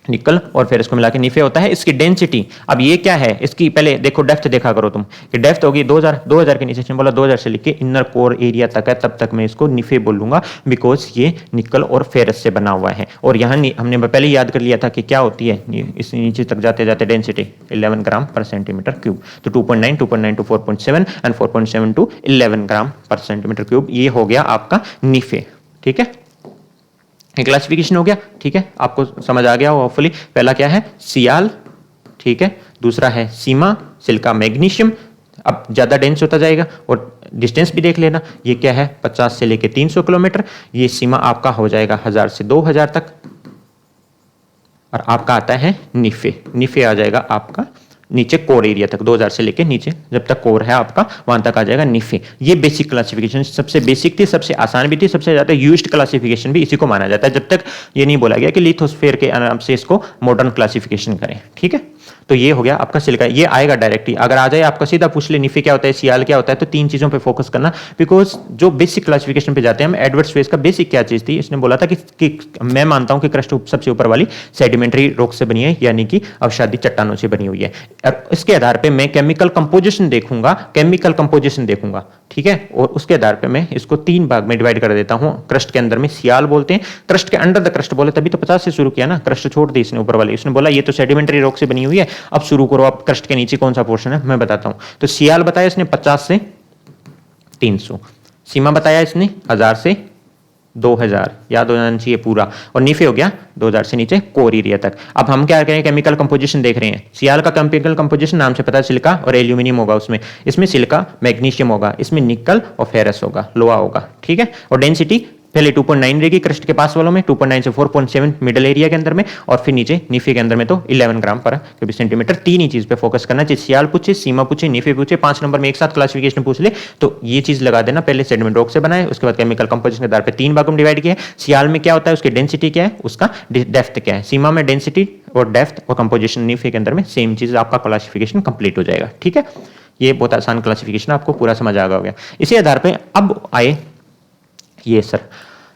निकल और फिर इसको मिला के निफे होता है। इसकी डेंसिटी, अब ये क्या है, इसकी पहले देखो डेप्थ देखा करो तुम कि डेप्थ होगी 2000 के नीचे बोला 2000 से लेके इनर कोर एरिया तक है, तब तक मैं इसको निफे बोलूंगा, बिकॉज ये निकल और फेरस से बना हुआ है। और यहाँ हमने पहले याद कर लिया था कि क्या होती है, इस नीचे तक जाते जाते डेंसिटी 11 ग्राम पर सेंटीमीटर क्यूब, तो 2.9 टू 4.7 एंड 4.7 टू 11 ग्राम पर सेंटीमीटर क्यूब, ये हो गया आपका निफे, ठीक है। क्लासिफिकेशन हो गया, ठीक है, आपको समझ आ गया हो होपफुली। पहला क्या है सियाल, ठीक है, दूसरा है सीमा, सिलिका मैग्नीशियम, अब ज्यादा डेंस होता जाएगा, और डिस्टेंस भी देख लेना, ये क्या है 50 से लेके 300 किलोमीटर, ये सीमा आपका हो जाएगा 1000 से 2000 तक, और आपका आता है निफे, निफे आ जाएगा आपका नीचे कोर एरिया तक, 2000 से लेके नीचे जब तक कोर है आपका वहां तक आ जाएगा निफे। ये बेसिक क्लासिफिकेशन सबसे बेसिक थी, सबसे आसान भी थी, सबसे ज्यादा यूज्ड क्लासिफिकेशन भी इसी को माना जाता है, जब तक ये नहीं बोला गया कि लिथोस्फीयर के नाम से इसको मॉडर्न क्लासिफिकेशन करें, ठीक है। तो ये हो गया आपका सिलिका, ये आएगा डायरेक्टली, अगर आ जाए आपका सीधा पूछ ले निफे क्या होता है, सियाल क्या होता है, तो 3 चीजों पे फोकस करना, बिकॉज जो बेसिक क्लासिफिकेशन पे जाते हैं हम, एडवर्ड स्वेस का बेसिक क्या चीज थी, इसने बोला था कि मैं मानता हूं कि क्रस्ट सबसे ऊपर वाली सेडिमेंट्री रॉक से बनी है, यानी कि अवसादी चट्टानों से बनी हुई है, और इसके आधार पे मैं केमिकल कंपोजिशन देखूंगा, केमिकल कंपोजिशन देखूंगा, ठीक है, और उसके आधार पे मैं इसको 3 भाग में डिवाइड कर देता हूं। क्रस्ट के अंदर में सियाल बोलते हैं, क्रस्ट के अंडर द क्रस्ट बोले, तभी तो 50 से शुरू किया ना, क्रस्ट छोड़ दी इसने ऊपर वाली, इसने बोला ये तो सेडिमेंट्री रॉक से बनी हुई है, अब शुरू करो आप क्रस्ट के नीचे कौन सा पोर्शन है मैं बताता हूं। तो सियाल बताया इसने 50 से 300, सीमा बताया इसने 1000 से 2000 याद हो जाना चाहिए पूरा। और नीफे हो गया 2000 से नीचे कोर एरिया तक। अब हम क्या करें, केमिकल कंपोजिशन देख रहे हैं। सियाल का केमिकल कंपोजिशन नाम से पता है, सिलिका और एल्यूमिनियम होगा उसमें। इसमें सिलिका मैग्नीशियम होगा, इसमें निकल और फेरस होगा, लोहा होगा, ठीक है। और डेंसिटी पहले 2.9 रहेगी क्रस्ट के पास वालों में, 2.9 से 4.7 मिडल एरिया के अंदर में, और फिर नीचे नीफे के अंदर में तो 11 ग्राम पर क्यूबिक सेंटीमीटर। तीन ही चीज पे फोकस करना चाहिए। सियाल पूछे, सीमा पूछे, नीफे पूछे, 5 नंबर में एक साथ क्लासिफिकेशन पूछ ले तो ये चीज लगा देना। पहले सेडिमेंट रॉक से बनाए, उसके बाद केमिकल कंपोजिशन के आधार पर 3 भागों में डिवाइड किया है। सियाल में क्या होता है, उसकी डेंसिटी क्या है, उसका डेप्थ क्या है। सीमा में डेंसिटी और डेप्थ और कंपोजिशन, नीफे के अंदर में सेम चीज, आपका क्लासिफिकेशन कंप्लीट हो जाएगा, ठीक है। ये बहुत आसान क्लासिफिकेशन, आपको पूरा समझ आ गया। इसी आधार पर अब आए ये सर,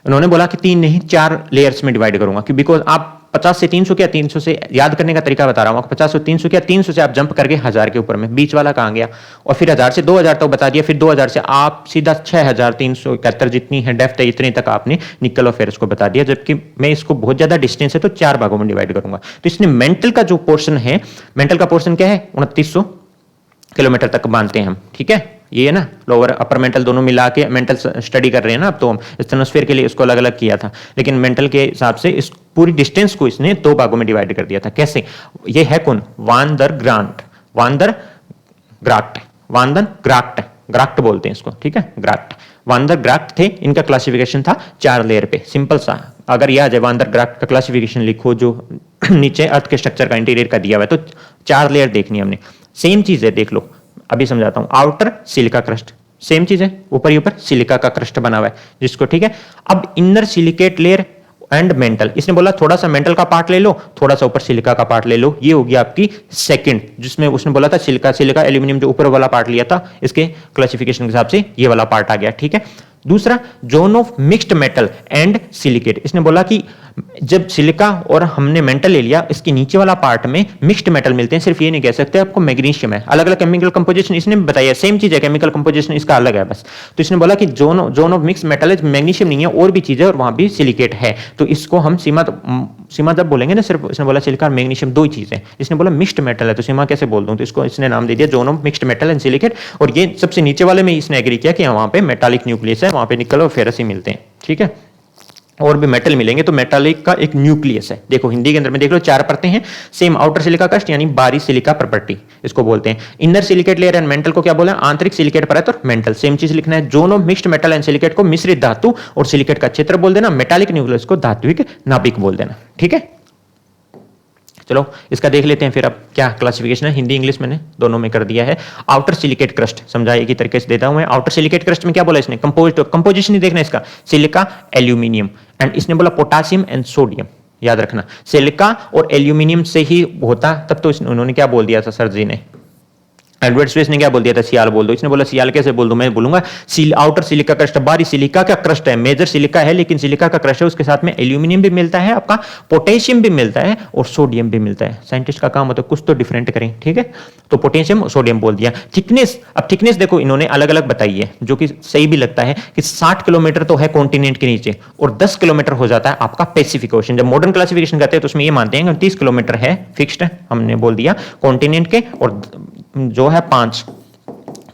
उन्होंने बोला कि 3 नहीं 4 लेयर्स में डिवाइड करूंगा, कि बिकॉज आप 50 से 300 क्या 300 से याद करने का तरीका बता रहा हूं आपको। 50 से 300 क्या 300 से आप जंप करके 1000 के ऊपर में, बीच वाला कहां गया, और फिर 1000 से 2000 तक बता दिया। फिर 2000 से आप सीधा 6371 जितनी है डेप्थ है, इतने तक आपने निकल और फेरस को बता दिया। जबकि मैं इसको बहुत ज्यादा डिस्टेंस है तो 4 भागों में डिवाइड करूंगा। तो इसने मेंटल का जो पोर्शन है, मेंटल का पोर्शन क्या है, 2900 किलोमीटर तक बांधते हैं हम, ठीक है। ये है ना लोअर अपर मेंटल दोनों मिला के मेंटल स्टडी कर रहे हैं ना। अब तो हम स्टेनोस्फीयर के लिए इसको अलग अलग किया था, लेकिन मेंटल के हिसाब से इस पूरी डिस्टेंस को इसने 2 भागों में डिवाइड कर दिया था। कैसे, ये है कौन, वान दर ग्राक्ट, ग्राक्ट बोलते हैं इसको, ठीक है, ग्राक्ट। वान दर ग्राक्ट थे, इनका क्लासिफिकेशन था 4 लेयर पे, सिंपल सा। अगर यह आ जाए वान दर ग्राक्ट का क्लासिफिकेशन लिखो, जो नीचे अर्थ के स्ट्रक्चर का इंटीरियर का दिया हुआ है, तो 4 लेयर देखनी हमने। सेम चीज है, देख लो अभी समझाता हूं। आउटर सिलिका क्रस्ट, सेम चीज है, ऊपर ही ऊपर सिलिका का क्रस्ट बना हुआ है जिसको, ठीक है। अब inner silicate layer and mental, इसने बोला थोड़ा सा मेंटल का पार्ट ले लो, थोड़ा सा ऊपर सिलिका का पार्ट ले लो। ये होगी आपकी सेकंड, जिसमें उसने बोला था सिलिका एल्यूमिनियम जो ऊपर वाला पार्ट लिया था, इसके क्लासिफिकेशन के हिसाब से ये वाला पार्ट आ गया, ठीक है। दूसरा zone of mixed metal and silicate, इसने बोला कि जब सिलिका और हमने मेंटल ले लिया, इसके नीचे वाला पार्ट में मिक्स्ड मेटल मिलते हैं। सिर्फ ये नहीं कह सकते आपको मैग्नीशियम है, अलग अलग केमिकल कंपोजिशन इसने बताया, सेम चीज है, केमिकल कंपोजिशन इसका अलग है बस। तो इसने बोला कि जोन ऑफ मिक्स्ड मेटल है, मैग्नीशियम नहीं है, और भी चीज है, और वहां भी सिलिकेट है। तो इसको हम सीमा जब बोलेंगे ना, सिर्फ इसने बोला सिलिका और मैग्नीशियम 2 ही चीज है। इसने बोला मिक्स्ड मेटल है, तो सीमा कैसे बोल दूं, तो इसको इसने नाम दे दिया zone of mixed metal and silicate. और ये सबसे नीचे वाले में इसने एग्री किया कि वहां पे मेटालिक न्यूक्लियस है, वहां पे निकल और फेरस ही मिलते हैं, ठीक है। और भी मेटल मिलेंगे तो मेटालिक का एक न्यूक्लियस है। देखो हिंदी के अंदर में देख लो 4 परतें हैं। सेम आउटर सिलिका क्रस्ट यानी बारी सिलिका प्रॉपर्टी इसको बोलते हैं। Inner silicate layer and mental को क्या बोला, आंतरिक सिलिकेट परत और मेंटल, सेम चीज लिखना है। Zone of mixed metal and silicate को मिश्रित धातु और सिलिकेट का क्षेत्र बोल देना, मेटालिक न्यूक्लियस को धात्विक नाभिक बोल देना, ठीक है। चलो इसका देख लेते हैं फिर अब क्या क्लासिफिकेशन है। हिंदी इंग्लिश मैंने दोनों में कर दिया है। आउटर सिलिकेट क्रस्ट समझाए की तरीके से देता हूं मैं। आउटर सिलिकेट क्रस्ट में क्या बोला इसने, कंपोजिशन ही देखना इसका, सिलिका एल्यूमिनियम, एंड इसने बोला पोटासियम एंड सोडियम, याद रखना सिलिका और एल्यूमिनियम से ही होता। तब तो उन्होंने क्या बोल दिया था सर जी ने, एडवर्ड स्पेस ने क्या बोल दिया था, सियाल बोल दो। इसने बोला सियाल कैसे बोल दो, मैं बोलूंगा आउटर सिलिका क्रस्ट, बारी सिलिका का क्रस्ट है, मेजर सिलिका है लेकिन सिलिका का क्रस्ट है, उसके साथ में एल्यूमिनियम भी मिलता है, आपका पोटेशियम भी मिलता है और सोडियम भी मिलता है। साइंटिस्ट का काम होता है कुछ तो डिफरेंट करें, ठीक है। तो पोटेशियम और सोडियम बोल दिया। थिकनेस, अब थिकनेस देखो इन्होंने अलग अलग बताई है, जो कि सही भी लगता है कि 60 किलोमीटर तो है कॉन्टिनेंट के नीचे और 10 किलोमीटर हो जाता है आपका पैसिफिक ओशन। जब मॉडर्न क्लासिफिकेशन करते हैं तो उसमें ये मानते हैं कि 30 किलोमीटर है फिक्स्ड है, हमने बोल दिया कॉन्टिनेंट के, और जो है 5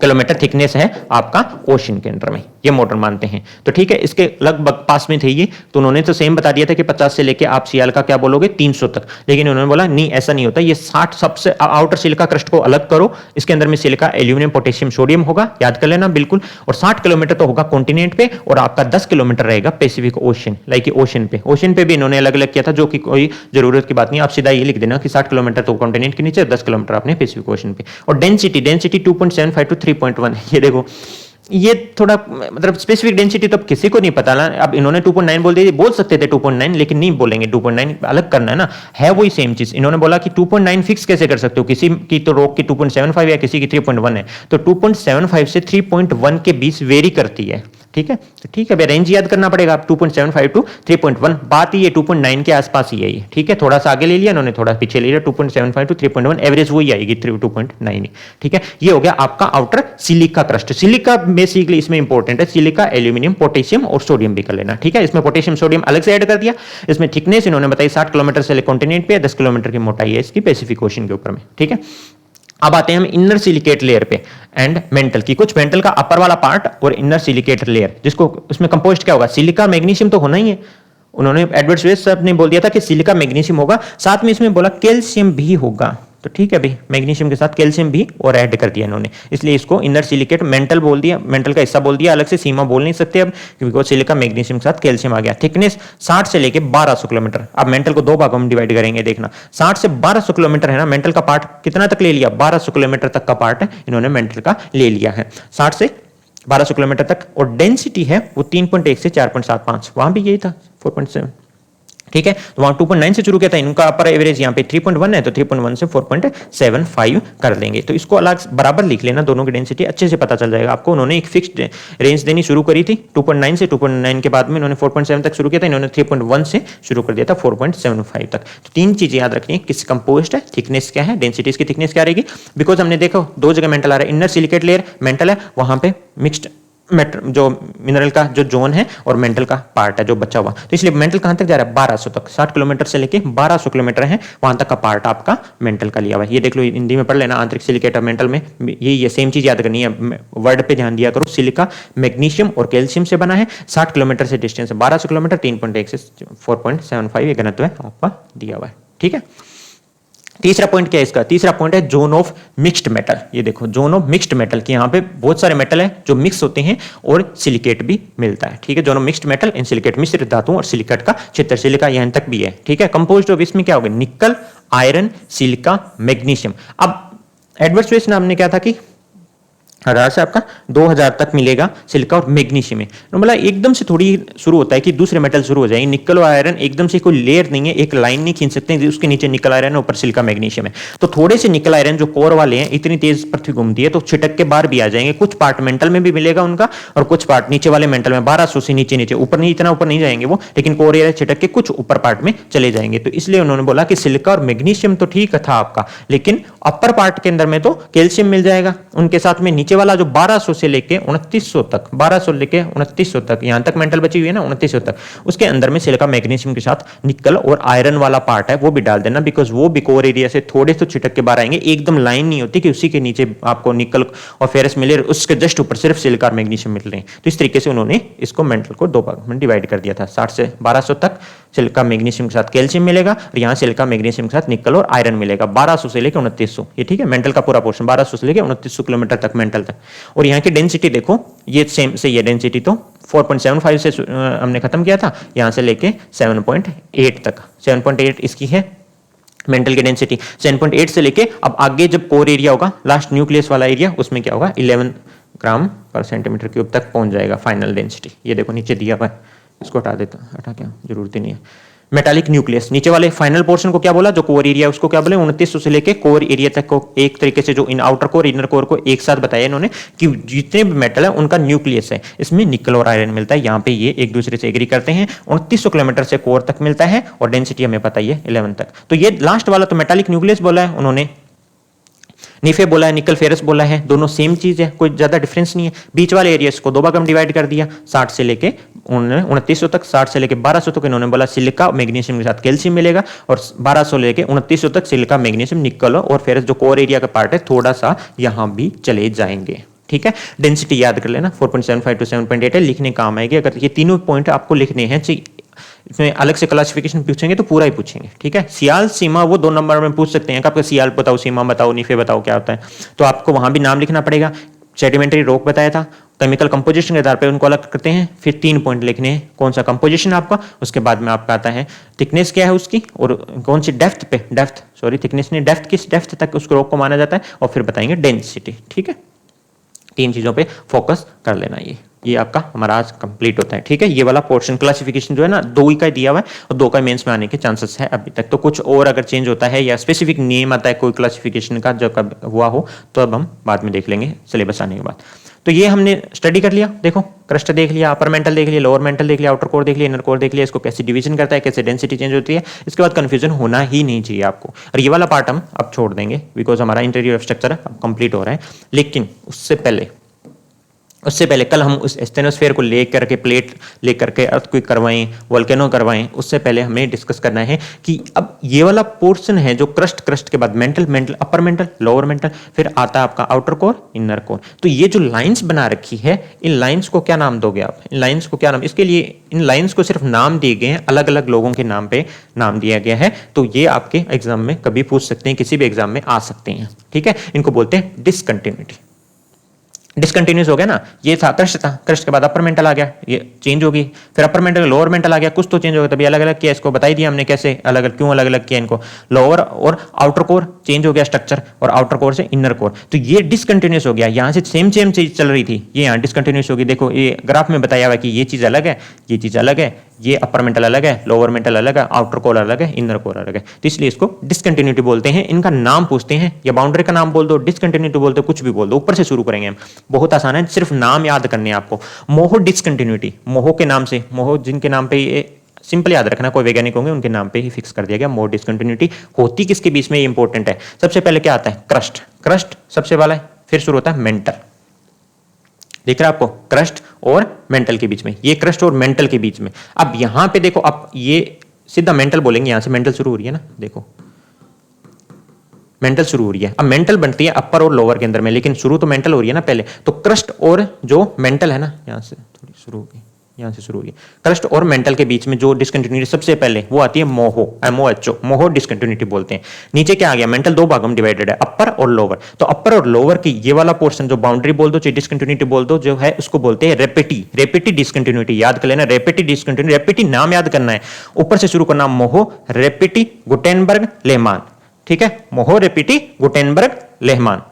किलोमीटर थिकनेस है आपका ओशन के अंदर में, ये मॉडर्न मानते हैं। तो ठीक है, इसके लगभग पास में थे ये, तो उन्होंने तो सेम बता दिया था कि 50 से लेके आप सियाल का क्या बोलोगे 300 तक, लेकिन उन्होंने बोला नहीं ऐसा नहीं होता, ये 60 सबसे आउटर सिलिका क्रस्ट को अलग करो, इसके अंदर में सिलिका एल्यूमिनियम पोटेशियम सोडियम होगा, याद कर लेना बिल्कुल। और 60 किलोमीटर तो होगा कॉन्टिनेंट पे और आपका 10 किलोमीटर रहेगा पैसिफिक ओशन, लाइक ओशन पे। ओशन पे भी इन्होंने अलग अलग किया था, जो कि कोई जरूरत की बात नहीं, आप सीधा ये लिख देना कि 60 किलोमीटर तो कॉन्टिनेंट के नीचे, 10 किलोमीटर आपने पैसिफिक ओशन पे। और डेंसिटी 2.75 to 3.1, ये देखो ये थोड़ा मतलब स्पेसिफिक डेंसिटी तो अब किसी को नहीं पता ना। अब इन्होंने 2.9 बोल दिया, बोल सकते थे 2.9 लेकिन नहीं बोलेंगे, 2.9 अलग करना है ना, है वही सेम चीज। इन्होंने बोला कि 2.9 फिक्स कैसे कर सकते हो, किसी की तो रॉक की 2.75 या किसी की 3.1 है, तो 2.75 से 3.1 के बीच वेरी करती है, ठीक है। तो ठीक है, रेंज याद करना पड़ेगा, 2.75 to 3.1, बात ही है 2.9 के आसपास ही है ये, ठीक है। थोड़ा सा आगे ले लिया इन्होंने, थोड़ा पीछे ले लिया, 2.75 to 3.1 एवरेज वही आएगी 2.9, ठीक है। ये हो गया आपका outer silica crust. Silica basically इसमें इंपॉर्टेंट है, सिलिका एल्यूमिनियम पोटेशियम और सोडियम भी कर लेना, ठीक है। इसमें पोटेशियम सोडियम अलग से ऐड कर दिया। इसमें थिकनेस इन्होंने बताई 60 किलोमीटर से कॉन्टिनेंट पे, 10 किलोमीटर की मोटाई है इसकी पैसिफिक ओशन के ऊपर में, ठीक है। अब आते हैं हम इनर सिलिकेट लेयर पे एंड मेंटल की। कुछ मेंटल का अपर वाला पार्ट और इनर सिलिकेट लेयर, जिसको उसमें कंपोस्ट क्या होगा, सिलिका मैग्नीशियम तो होना ही है। उन्होंने एडवर्ड स्वेस साहब ने बोल दिया था कि सिलिका मैग्नीशियम होगा, साथ में इसमें बोला कैल्शियम भी होगा। तो ठीक है भाई, मैग्नीशियम के साथ कैल्शियम भी और ऐड कर दिया इन्होंने, इसलिए इसको इनर सिलिकेट मेंटल बोल दिया, मेंटल का हिस्सा बोल दिया। अलग से सीमा बोल नहीं सकते अब, क्योंकि सिलिका मैग्नीशियम के साथ कैल्शियम आ गया। थिकनेस 60 से लेके 1200 किलोमीटर। अब मेंटल को दो भागों में डिवाइड करेंगे, देखना 60 से 1200 किलोमीटर है ना, मेंटल का पार्ट कितना तक ले लिया, 1200 किलोमीटर तक का पार्ट है इन्होंने मेंटल का ले लिया है, 60 से 1200 किलोमीटर तक। और डेंसिटी है वो 3.1 से 4.75, वहां भी यही था 4.7, ठीक है। तो वहां 2.9 से शुरू किया था, इनका अपर एवरेज यहाँ पे 3.1 है, तो 3.1 से 4.75 कर देंगे। तो इसको अलग बराबर लिख लेना, दोनों की डेंसिटी अच्छे से पता चल जाएगा आपको। उन्होंने एक फिक्स्ड रेंज देनी शुरू करी थी 2.9 से, 2.9 के बाद में इन्होंने 4.7 तक शुरू किया था, इन्होंने 3.1 से शुरू कर दिया था 4.75 तक। तो तीन चीजें याद रखनी है, किस कंपोस्ट है, थिकनेस क्या है, डेंसिटी इसकी थिकनेस क्या रहेगी। बिकॉज हमने देखो दो जगह मेंटल आ रहा है, इनर सिलिकेट लेयर मेंटल है, वहां पे मिक्स्ड जो मिनरल का जो जोन है और मेंटल का पार्ट है जो बचा हुआ, तो इसलिए मेंटल कहां तक जा रहा है, 1200 तक, 60 किलोमीटर से लेके 1200 किलोमीटर है, वहां तक का पार्ट आपका मेंटल का लिया हुआ है। ये देख लो, हिंदी में पढ़ लेना, आंतरिक सिलिकेट और मेंटल में ये सेम चीज याद करनी है, वर्ड पे ध्यान दिया करो। सिलिका मैग्नीशियम और कैल्शियम से बना है, 60 किलोमीटर से डिस्टेंस है 1200 किलोमीटर, 3.1 से 4.75 ये घनत्व है आपका दिया हुआ है, ठीक है। तीसरा पॉइंट क्या है इसका, तीसरा पॉइंट है जोन ऑफ मिक्स्ड मेटल। ये देखो जोन ऑफ मिक्स्ड मेटल की, यहाँ पे बहुत सारे मेटल है जो मिक्स होते हैं और सिलिकेट भी मिलता है, ठीक है। Zone of mixed metal in silicate, मिश्रित धातुओं और सिलिकेट का क्षेत्र, सिलिका यहाँ तक भी है, ठीक है। कंपोज्ड ऑफ, इसमें क्या होगा, निकल, आयरन, सिलिका, मैग्नीशियम। अब एडवर्ड स्वेस ने हमने क्या था कि 1000 से आपका 2000 तक मिलेगा सिलिका और मैग्नीशियम में। तो मतलब एकदम से थोड़ी शुरू होता है कि दूसरे मेटल शुरू हो जाएंगे। निकल और आयरन एकदम से कोई लेयर नहीं है, एक लाइन नहीं खींच सकते हैं, उसके नीचे निकल आयरन है, ऊपर सिलिका मैग्नीशियम है। तो थोड़े से निकल आयरन जो कोर वाले हैं, इतनी तेज पृथ्वी घूमती है तो छिटक के बाहर भी आ जाएंगे। कुछ पार्ट मेंटल में भी मिलेगा उनका, और कुछ पार्ट नीचे वाले मेंटल में 1200 से नीचे नीचे, ऊपर नहीं, इतना ऊपर नहीं जाएंगे वो, लेकिन कोर एरिया छिटक के कुछ ऊपर पार्ट में चले जाएंगे। तो इसलिए उन्होंने बोला कि सिलिका और मैग्नीशियम तो ठीक था आपका, लेकिन अपर पार्ट के अंदर में तो कैल्शियम मिल जाएगा उनके साथ में। नीचे वाला जो 1200 से लेके 2900 तक, 1200 लेके 2900 तक, यहां तक मेंटल बची हुई है ना 2900 तक, उसके अंदर में सिलिका मैग्नीशियम के साथ निकल और आयरन वाला पार्ट है वो भी डाल देना, बिकॉज वो भी कोर एरिया से थोड़े से छिटक के बाहर आएंगे। एकदम लाइन नहीं होती कि उसी के नीचे आपको निकल और फेरस मिले, उसके जस्ट ऊपर सिर्फ सिलिका और मैग्नीशियम मिल रहे हैं। तो इस तरीके से उन्होंने इसको मेंटल को दो भाग में डिवाइड कर दिया था। 60 से 1200 तक सिलिका मैग्नीशियम के साथ कैल्शियम मिलेगा, और यहाँ सिलिका मैग्नीशियम के साथ निकल और आयरन मिलेगा 1200 से लेकर 2900, ये ठीक है। मेंटल का पूरा पोर्शन 1200 से लेकर 2900 किलोमीटर तक मेंटल तक। और यहाँ की डेंसिटी देखो, ये सेम से ये डेंसिटी तो 4.75 से हमने खत्म किया था, यहाँ से लेके 7.8 तक, 7.8 इसकी है मेंटल की डेंसिटी। 7.8 से लेके अब आगे जब कोर एरिया होगा, लास्ट न्यूक्लियस वाला एरिया, उसमें क्या होगा 11 ग्राम पर सेंटीमीटर क्यूब तक पहुंच जाएगा फाइनल डेंसिटी। ये देखो नीचे दिया हुआ है, इसको हटा देता, हटा क्या जरूरत ही नहीं है। मेटालिक न्यूक्लियस, नीचे वाले फाइनल पोर्शन को क्या बोला, जो कोर एरिया उसको क्या बोले, 2900 से लेके कोर एरिया तक को एक तरीके से जो इन आउटर कोर इनर कोर को एक साथ बताया इन्होंने कि जितने भी मेटल है उनका न्यूक्लियस है, इसमें निकल और आयरन मिलता है। यहाँ पे ये एक दूसरे से एग्री करते हैं। 2900 किलोमीटर से कोर तक मिलता है और डेंसिटी हमें पता ही है 11 तक। तो ये लास्ट वाला तो मेटालिक न्यूक्लियस बोला है उन्होंने, निफे बोला है, निकल फेरस बोला है, दोनों सेम चीज है, कोई ज्यादा डिफरेंस नहीं है। बीच वाले एरियाज को दो भाग में डिवाइड कर दिया, 60 से लेके 2900 तक, 60 से लेके 1200 तक इन्होंने बोला सिलिका मैग्नीशियम के साथ कैल्शियम मिलेगा, और 1200 लेके 2900 तक सिलिका मैग्नीशियम निकल और फेरस जो कोर एरिया का पार्ट है थोड़ा सा यहां भी चले जाएंगे, ठीक है। डेंसिटी याद कर लेना 4.75 टू 7.8 है, लिखने काम आएगी। अगर ये तीनों पॉइंट आपको लिखने हैं, इसमें अलग से क्लासिफिकेशन पूछेंगे तो पूरा ही पूछेंगे, ठीक है। सियाल सीमा वो 2 नंबर में पूछ सकते हैं कि आपका सियाल बताओ, सीमा बताओ, निफे बताओ क्या होता है, तो आपको वहां भी नाम लिखना पड़ेगा। सेडिमेंट्री रॉक बताया था, केमिकल कंपोजिशन के आधार पर उनको अलग करते हैं। फिर 3 पॉइंट लिखने हैं, कौन सा कंपोजिशन आपका, उसके बाद में आपका आता है थिकनेस क्या है उसकी, और कौन सी डेप्थ पे, डेप्थ सॉरी थिकनेस नहीं, डेप्थ किस डेप्थ तक उस रॉक को माना जाता है, और फिर बताएंगे डेंसिटी, ठीक है। 3 चीजों पे फोकस कर लेना। ये आपका हमारा आज कंप्लीट होता है, ठीक है। ये वाला पोर्शन क्लासिफिकेशन जो है ना 2 ही का दिया हुआ है, और 2 का मेंस में आने के चांसेस है अभी तक। तो कुछ और अगर चेंज होता है या स्पेसिफिक नेम आता है कोई क्लासिफिकेशन का जो कब हुआ हो, तो अब हम बाद में देख लेंगे सिलेबस आने के बाद। तो ये हमने स्टडी कर लिया, देखो क्रस्ट देख लिया, अपर मेंटल देख लिया, लोअर मेंटल देख लिया, आउटर कोर देख लिया, इनर कोर देख लिया, इसको कैसे डिवीजन करता है, कैसे डेंसिटी चेंज होती है। इसके बाद कंफ्यूजन होना ही नहीं चाहिए आपको। और ये वाला पार्ट हम अब छोड़ देंगे बिकॉज हमारा इंटीरियर स्ट्रक्चर अब कंप्लीट हो रहा है। लेकिन उससे पहले उससे पहले कल हम उस स्टेनोस्फेयर को लेकर के प्लेट लेकर के अर्थक्वेक करवाएं, वोल्केनो करवाएं, उससे पहले हमें डिस्कस करना है कि अब ये वाला पोर्शन है जो क्रस्ट के बाद mental, upper mantle, lower mental, फिर आता है आपका आउटर कोर, इनर कोर। तो ये जो लाइंस बना रखी है, इन लाइंस को क्या नाम दोगे आप? इन लाइंस को क्या नाम? इसके लिए इन लाइंस को सिर्फ नाम दिए गए हैं, अलग अलग लोगों के नाम पे नाम दिया गया है। तो ये आपके एग्जाम में कभी पूछ सकते हैं, किसी भी एग्जाम में आ सकते हैं, ठीक है। इनको बोलते हैं डिसकंटिन्यूटी। डिसकंटिन्यूस हो गया ना, ये था क्रस्ट के बाद अपर मेंटल आ गया, ये चेंज होगी, फिर अपर मेंटल लोअर मेंटल आ गया, कुछ तो चेंज हो गया, तभी अलग अलग किया, इसको बता ही दिया हमने कैसे अलग अलग, क्यों अलग अलग किया इनको। लोअर और आउटर कोर चेंज हो गया स्ट्रक्चर, और आउटर कोर से इनर कोर, तो ये डिसकंटिन्यूस हो गया। यहाँ से सेम चीज चल रही थी, ये यहाँ डिसकंटिन्यूस होगी। देखो ये ग्राफ में बताया हुआ है कि ये चीज अलग है, ये चीज अलग है, ये अपर मेंटल अलग है, लोअर मेंटल अलग है, आउटर कोर अलग है, इनर कोर अलग है, तो इसलिए इसको डिसकंटिन्यूटी बोलते हैं। इनका नाम पूछते हैं, या बाउंड्री का नाम बोल दो, डिसकंटिन्यूटी बोलते हो, कुछ भी बोल दो, ऊपर से शुरू करेंगे हम, बहुत आसान है, सिर्फ नाम याद करने हैं आपको। मोहो डिसकंटिन्यूटी, मोहो के नाम से, मोहो जिनके नाम पे ये सिंपल याद रखना, कोई वैज्ञानिक होंगे उनके नाम पे ही फिक्स कर दिया गया। मोहो डिसकंटिन्यूटी होती किसके बीच में, ये इंपॉर्टेंट है। सबसे पहले क्या आता है? क्रस्ट सबसे वाला है, फिर शुरू होता है मेंटल। दिख रहा है आपको? क्रस्ट और मेंटल के बीच में, ये क्रस्ट और मेंटल के बीच में। अब यहां पे देखो, अब ये सीधा मेंटल बोलेंगे, यहां से मेंटल शुरू हो रही है ना, देखो मेंटल शुरू हो रही है। अब मेंटल बनती है अपर और लोअर के अंदर में, लेकिन शुरू तो मेंटल हो रही है ना पहले, तो क्रस्ट और जो मेंटल है ना, यहां से थोड़ी शुरू होगी, यहां से शुरू हुई है, क्रस्ट और मेंटल के बीच में जो डिसकंटिन्यूटी सबसे पहले वो आती है मोहो, MOHO, मोहो डिसकंटिन्यूटी बोलते हैं। नीचे क्या आ गया? मेंटल दो भागों में डिवाइडेड है, अपर और लोअर। तो अपर और लोअर की ये वाला पोर्शन जो बाउंड्री बोल दो, चाहे डिसकंटिन्यूटी बोल दो, जो है उसको बोलते हैं रेपेटी डिसकंटिन्यूटी। याद कर लेना, रेपेटी डिसकंटिन्यूटी, रेपेटी नाम याद करना है, ऊपर से शुरू करना, मोहो रेपेटी गुटेनबर्ग लेहमान, ठीक है, मोहो रेपेटी गुटेनबर्ग लेहमान।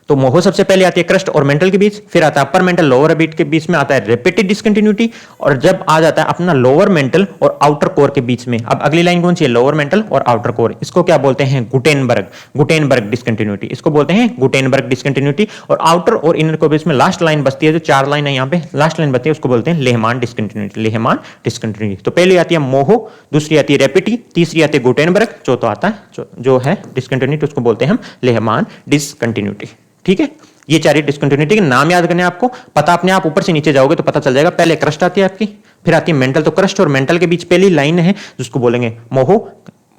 तो मोहो सबसे पहले आती है क्रस्ट और मेंटल के बीच, फिर आता है अपर मेंटल लोअर बीट के बीच में आता है रेपेटेड डिसकंटिन्यूटी, और जब आ जाता है अपना लोअर मेंटल और आउटर कोर के बीच में, अब अगली लाइन कौन सी है? लोअर मेंटल और आउटर कोर, इसको क्या बोलते हैं? गुटेनबर्ग डिसकंटिन्यूटी, इसको बोलते हैं गुटेनबर्ग डिसकंटिन्यूटी। और आउटर और इनर के बीच में लास्ट लाइन बचती है, जो 4 लाइन है यहाँ पे, लास्ट लाइन बचती है, उसको बोलते हैं लेहमान डिसकंटिन्यूटी, लेहमान डिसकंटिन्यूटी। तो पहली आती है मोहो, दूसरी आती है रेपेटी, तीसरी आती है गुटेनबर्ग, चौथा आता है जो है डिसकंटिन्यूटी, उसको बोलते हैं हम लेहमान डिसकंटिन्यूटी, ठीक है। ये 4 डिसकंटिन्यूटी के नाम याद करने आपको, पता अपने आप ऊपर से नीचे जाओगे तो पता चल जाएगा। पहले क्रस्ट आती है आपकी, फिर आती है मेंटल, तो क्रस्ट और मेंटल के बीच पहली लाइन है जिसको बोलेंगे मोहो।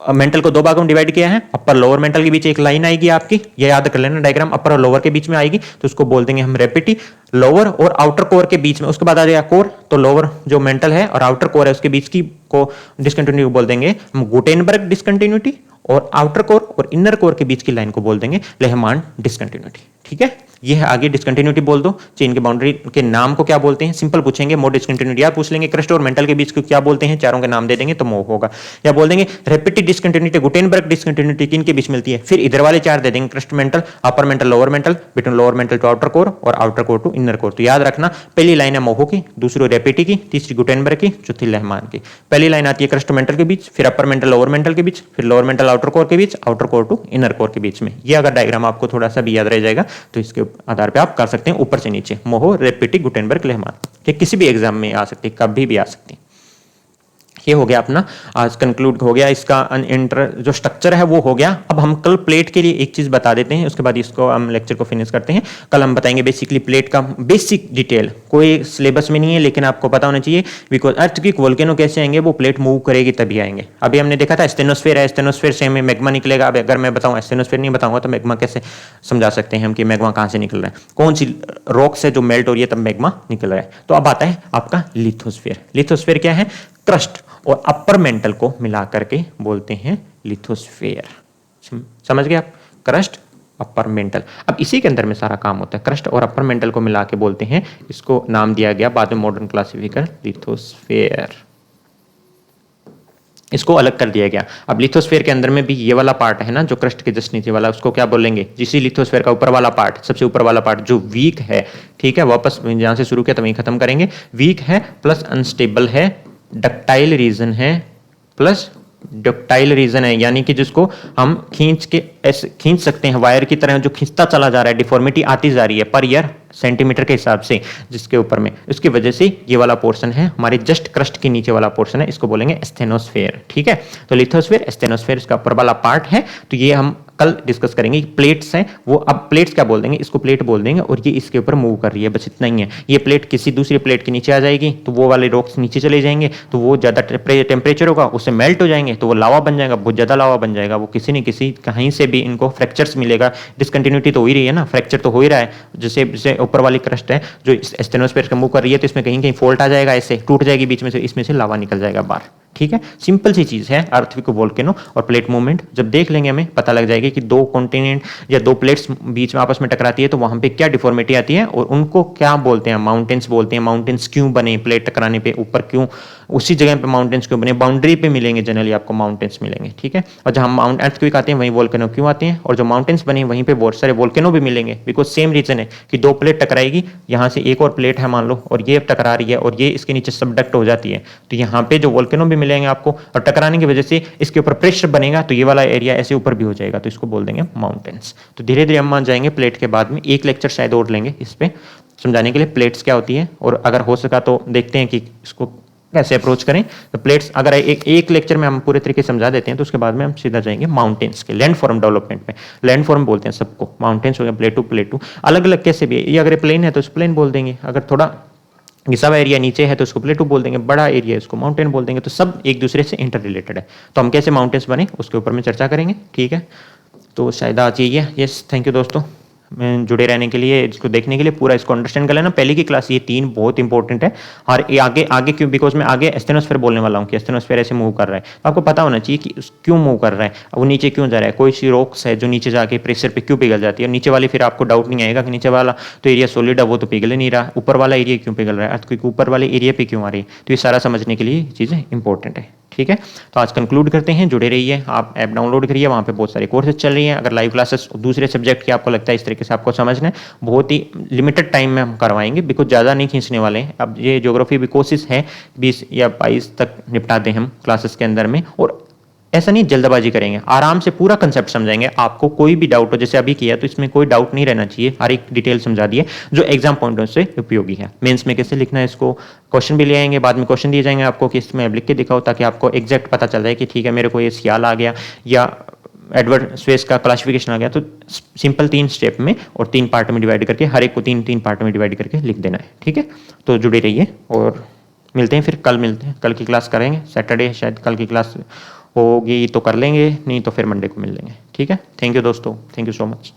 मेंटल को 2 भागों में डिवाइड किया है, अपर लोअर मेंटल के बीच एक लाइन आएगी आपकी, ये याद कर लेना डायग्राम, अपर और लोअर के बीच में आएगी, तो उसको बोल देंगे हम रेपेटी। लोअर और आउटर कोर के बीच में, उसके बाद आ जाएगा कोर, तो लोअर जो मेंटल है और आउटर कोर है उसके बीच की को डिसकंटिन्यूटी बोल देंगे हम गुटेनबर्ग डिसकंटिन्यूटी, और आउटर कोर और इनर कोर के बीच की लाइन को बोल देंगे लेहमान डिसकंटिन्यूटी, ठीक है। ये है आगे डिसकंटिन्यूटी बोल दो। चेन के बाउंड्री के नाम को क्या बोलते हैं? सिंपल पूछेंगे, मोह डिसकंटिन्यूटी, यार पूछ लेंगे क्रस्ट और मेंटल के बीच को क्या बोलते हैं, चारों के नाम दे देंगे तो मोह होगा। या बोल देंगे रेपेटेड डिसकंटिन्यूटी, गुटेनबर्ग डिसकंटिन्यूटी किन के बीच मिलती है, फिर इधर वाले 4 दे देंगे, crust mantle, upper mantle, lower mantle, between lower mantle to outer core, और outer core to inner core. तो याद रखना, पहली लाइन है मोहो की, दूसरी रेपेटी की, तीसरी गुटेनबर्ग की, चौथी लेहमान की। पहली लाइन आती है क्रस्ट मेंटल के बीच, फिर अपर मेंटल लोअर मेंटल के बीच, फिर लोअर मेंटल आउटर कोर के बीच, outer core to inner core के बीच में। ये अगर डायग्राम आपको थोड़ा सा भी याद रह जाएगा तो इसके आधार पे आप कर सकते हैं ऊपर से नीचे, मोहो रेपेटी गुटेनबर्ग लेहमान, ये किसी भी एग्जाम में आ सकती है, कभी भी आ सकती है। ये हो गया अपना, आज कंक्लूड हो गया इसका जो स्ट्रक्चर है वो हो गया। अब हम कल प्लेट के लिए एक चीज बता देते हैं, उसके बाद इसको हम लेक्चर को फिनिश करते हैं। कल हम बताएंगे बेसिकली प्लेट का बेसिक डिटेल, कोई सिलेबस में नहीं है लेकिन आपको पता होना चाहिए, बिकॉज अर्थ की वोल्केनो कैसे आएंगे, वो प्लेट मूव करेगी तभी आएंगे। अभी हमने देखा था स्टेनोस्फेयर है, स्टेनोस्फेयर से हमें मैग्मा निकलेगा। अब अगर मैं बताऊँ स्टेनोस्फेयर नहीं बताऊंगा तो मैग्मा कैसे समझा सकते हैं हम कि मैग्मा कहाँ से निकल रहा है, कौन सी रॉक से जो मेल्ट हो रही है तब मैग्मा निकल रहा है। तो अब आता है आपका लिथोस्फेयर। लिथोस्फेयर क्या है? क्रस्ट और अपर मेंटल को मिला करके बोलते हैं लिथोस्फेयर। समझ गए आप? क्रस्ट अपर मेंटल, अब इसी के अंदर में सारा काम होता है। क्रस्ट और अपर मेंटल को मिला के बोलते हैं, इसको नाम दिया गया बाद में मॉडर्न क्लासिफिकर लिथोस्फेयर, इसको अलग कर दिया गया। अब लिथोस्फेयर के अंदर में भी ये वाला पार्ट है ना जो क्रस्ट के जस्ट नीचे वाला, उसको क्या बोलेंगे? जिसी लिथोस्फेयर का ऊपर वाला पार्ट, सबसे ऊपर वाला पार्ट जो वीक है, ठीक है, वापस जहां से शुरू किया तो वहीं खत्म करेंगे। वीक है प्लस अनस्टेबल है, डक्टाइल रीजन है प्लस डक्टाइल रीजन है, यानी कि जिसको हम खींच के ऐसे खींच सकते हैं वायर की तरह, जो खींचता चला जा रहा है, डिफॉर्मिटी आती जा रही है पर ईयर सेंटीमीटर के हिसाब से, जिसके ऊपर में, इसकी वजह से ये वाला पोर्शन है हमारे जस्ट क्रस्ट के नीचे वाला पोर्शन है, इसको बोलेंगे एस्थेनोस्फेयर। ठीक है, तो लिथोस्फेयर, एस्थेनोस्फेयर इसका ऊपर वाला पार्ट है। तो ये हम कल डिस्कस करेंगे। प्लेट्स हैं वो, अब प्लेट्स क्या बोल देंगे, इसको प्लेट बोल देंगे, और ये इसके ऊपर मूव कर रही है, बस इतना ही है। ये प्लेट किसी दूसरी प्लेट के नीचे आ जाएगी तो वो वाले रॉक्स नीचे चले जाएंगे, तो वो ज़्यादा टेम्परेचर होगा, उससे मेल्ट हो जाएंगे, तो वो लावा बन जाएगा, बहुत ज़्यादा लावा बन जाएगा। वो किसी न किसी कहीं से भी इनको फ्रैक्चर्स मिलेगा, डिसकंटिन्यूटी तो हो ही रही है ना, फ्रैक्चर तो हो ही रहा है। जैसे ऊपर वाली क्रस्ट है जो एस्थेनोस्फेयर का मूव कर रही है, तो इसमें कहीं कहीं फॉल्ट आ जाएगा, ऐसे टूट जाएगी बीच में से, इसमें से लावा निकल जाएगा बाहर। ठीक है, सिंपल सी चीज है अर्थक्वेक, वोल्केनो और प्लेट मूवमेंट। जब देख लेंगे हमें पता लग जाएगा कि दो कॉन्टिनेंट या दो प्लेट्स बीच में आपस में टकराती है तो वहां पे क्या डिफॉर्मिटी आती है और उनको क्या बोलते हैं, माउंटेन्स बोलते हैं। माउंटेन्स क्यों बने, प्लेट टकराने पे ऊपर क्यों, उसी जगह पे माउंटेन्स क्यों बने, बाउंड्री पे मिलेंगे जनरली आपको माउंटेन्स मिलेंगे। ठीक है, और जहां माउंट अर्थक्वेक आते हैं वहीं वोल्केनो क्यों आते हैं, और जो माउंटेन्स बने वहीं पे बहुत सारे वोल्केनो भी मिलेंगे, बिकॉज सेम रीजन है कि दो प्लेट टकराएगी, यहाँ से एक और प्लेट है मान लो, और ये टकरा रही है और ये इसके नीचे सबडक्ट हो जाती है, तो यहाँ पे जो वोल्केनो भी मिलेंगे आपको, और टकराने की वजह से इसके ऊपर प्रेशर बनेगा, तो ये वाला एरिया ऐसे ऊपर भी हो जाएगा, तो इसको बोल देंगे माउंटेन्स। तो धीरे धीरे हम मान जाएंगे प्लेट के बाद में, एक लेक्चर शायद और लेंगे इस पे समझाने के लिए प्लेट्स क्या होती है, और अगर हो सका तो देखते हैं कि इसको कैसे अप्रोच करें। तो प्लेट्स अगर एक लेक्चर में हम पूरे तरीके से समझा देते हैं तो उसके बाद में हम सीधा जाएंगे माउंटेन्स के, लैंड फॉर्म डेवलपमेंट में। लैंड फॉर्म बोलते हैं सबको, माउंटेन्स हो गया, प्लेटू अलग अलग कैसे भी, ये अगर प्लेन है तो प्लेन बोल देंगे, अगर थोड़ा घिसा हुआ एरिया नीचे है तो उसको प्लेटू बोल देंगे, बड़ा एरिया है उसको माउंटेन बोल देंगे। तो सब एक दूसरे से इंटर रिलेटेड है, तो हम कैसे माउंटेन्स बने उसके ऊपर में चर्चा करेंगे। ठीक है, तो शायद आज यही है। यस, थैंक यू दोस्तों, मैं जुड़े रहने के लिए, इसको देखने के लिए, पूरा इसको अंडरस्टैंड कर लेना। पहले की क्लास ये 3 बहुत इंपॉर्टेंट है, और ये आगे आगे क्यों, बिकॉज मैं आगे एस्थेनोस्फेयर बोलने वाला हूँ कि एस्थेनोस्फेयर ऐसे मूव कर रहा है, तो आपको पता होना चाहिए कि क्यों मूव कर रहा है, वो नीचे क्यों जा रहा है, कोई सी रॉक्स है जो नीचे जाके प्रेशर पे क्यों पिघल जाती है, और नीचे वाली फिर आपको डाउट नहीं आएगा कि नीचे वाला तो एरिया सॉलिड है वो तो पिघल नहीं रहा, ऊपर वाला एरिया क्यों पिघल रहा है, क्योंकि ऊपर वाले एरिया पे क्यों आ रही है। तो ये सारा समझने के लिए चीज़ें इंपॉर्टेंट है। ठीक है, तो आज कंक्लूड करते हैं, जुड़े रहिए, आप ऐप डाउनलोड करिए, वहाँ पे बहुत सारे कोर्सेज चल रही हैं। अगर लाइव क्लासेस दूसरे सब्जेक्ट की आपको लगता है इस तरीके से आपको समझना है, बहुत ही लिमिटेड टाइम में हम करवाएंगे, बिकॉज ज़्यादा नहीं खींचने वाले हैं। अब ये ज्योग्राफी भी कोशिश है 20 या 22 तक निपटा दें हम क्लासेस के अंदर में, और ऐसा नहीं जल्दबाजी करेंगे, आराम से पूरा कंसेप्ट समझाएंगे। आपको कोई भी डाउट हो, जैसे अभी किया, तो इसमें कोई डाउट नहीं रहना चाहिए, हर एक डिटेल समझा दिए जो एग्जाम पॉइंट से उपयोगी है। मेंस में कैसे लिखना है इसको, क्वेश्चन भी ले आएंगे, बाद में क्वेश्चन दिए जाएंगे आपको कि इसमें लिख के दिखाओ, ताकि आपको एग्जैक्ट पता चल जाए कि ठीक है मेरे को ये सियाल आ गया या एडवर्ड स्वेस का क्लासिफिकेशन आ गया। तो सिंपल 3 स्टेप में और 3 पार्ट में डिवाइड करके, हर एक को 3-3 पार्ट में डिवाइड करके लिख देना है। ठीक है, तो जुड़े रहिए और मिलते हैं, फिर कल मिलते हैं, कल की क्लास करेंगे, सैटरडे शायद कल की क्लास होगी तो कर लेंगे, नहीं तो फिर मंडे को मिल लेंगे। ठीक है, थैंक यू दोस्तों, थैंक यू सो मच।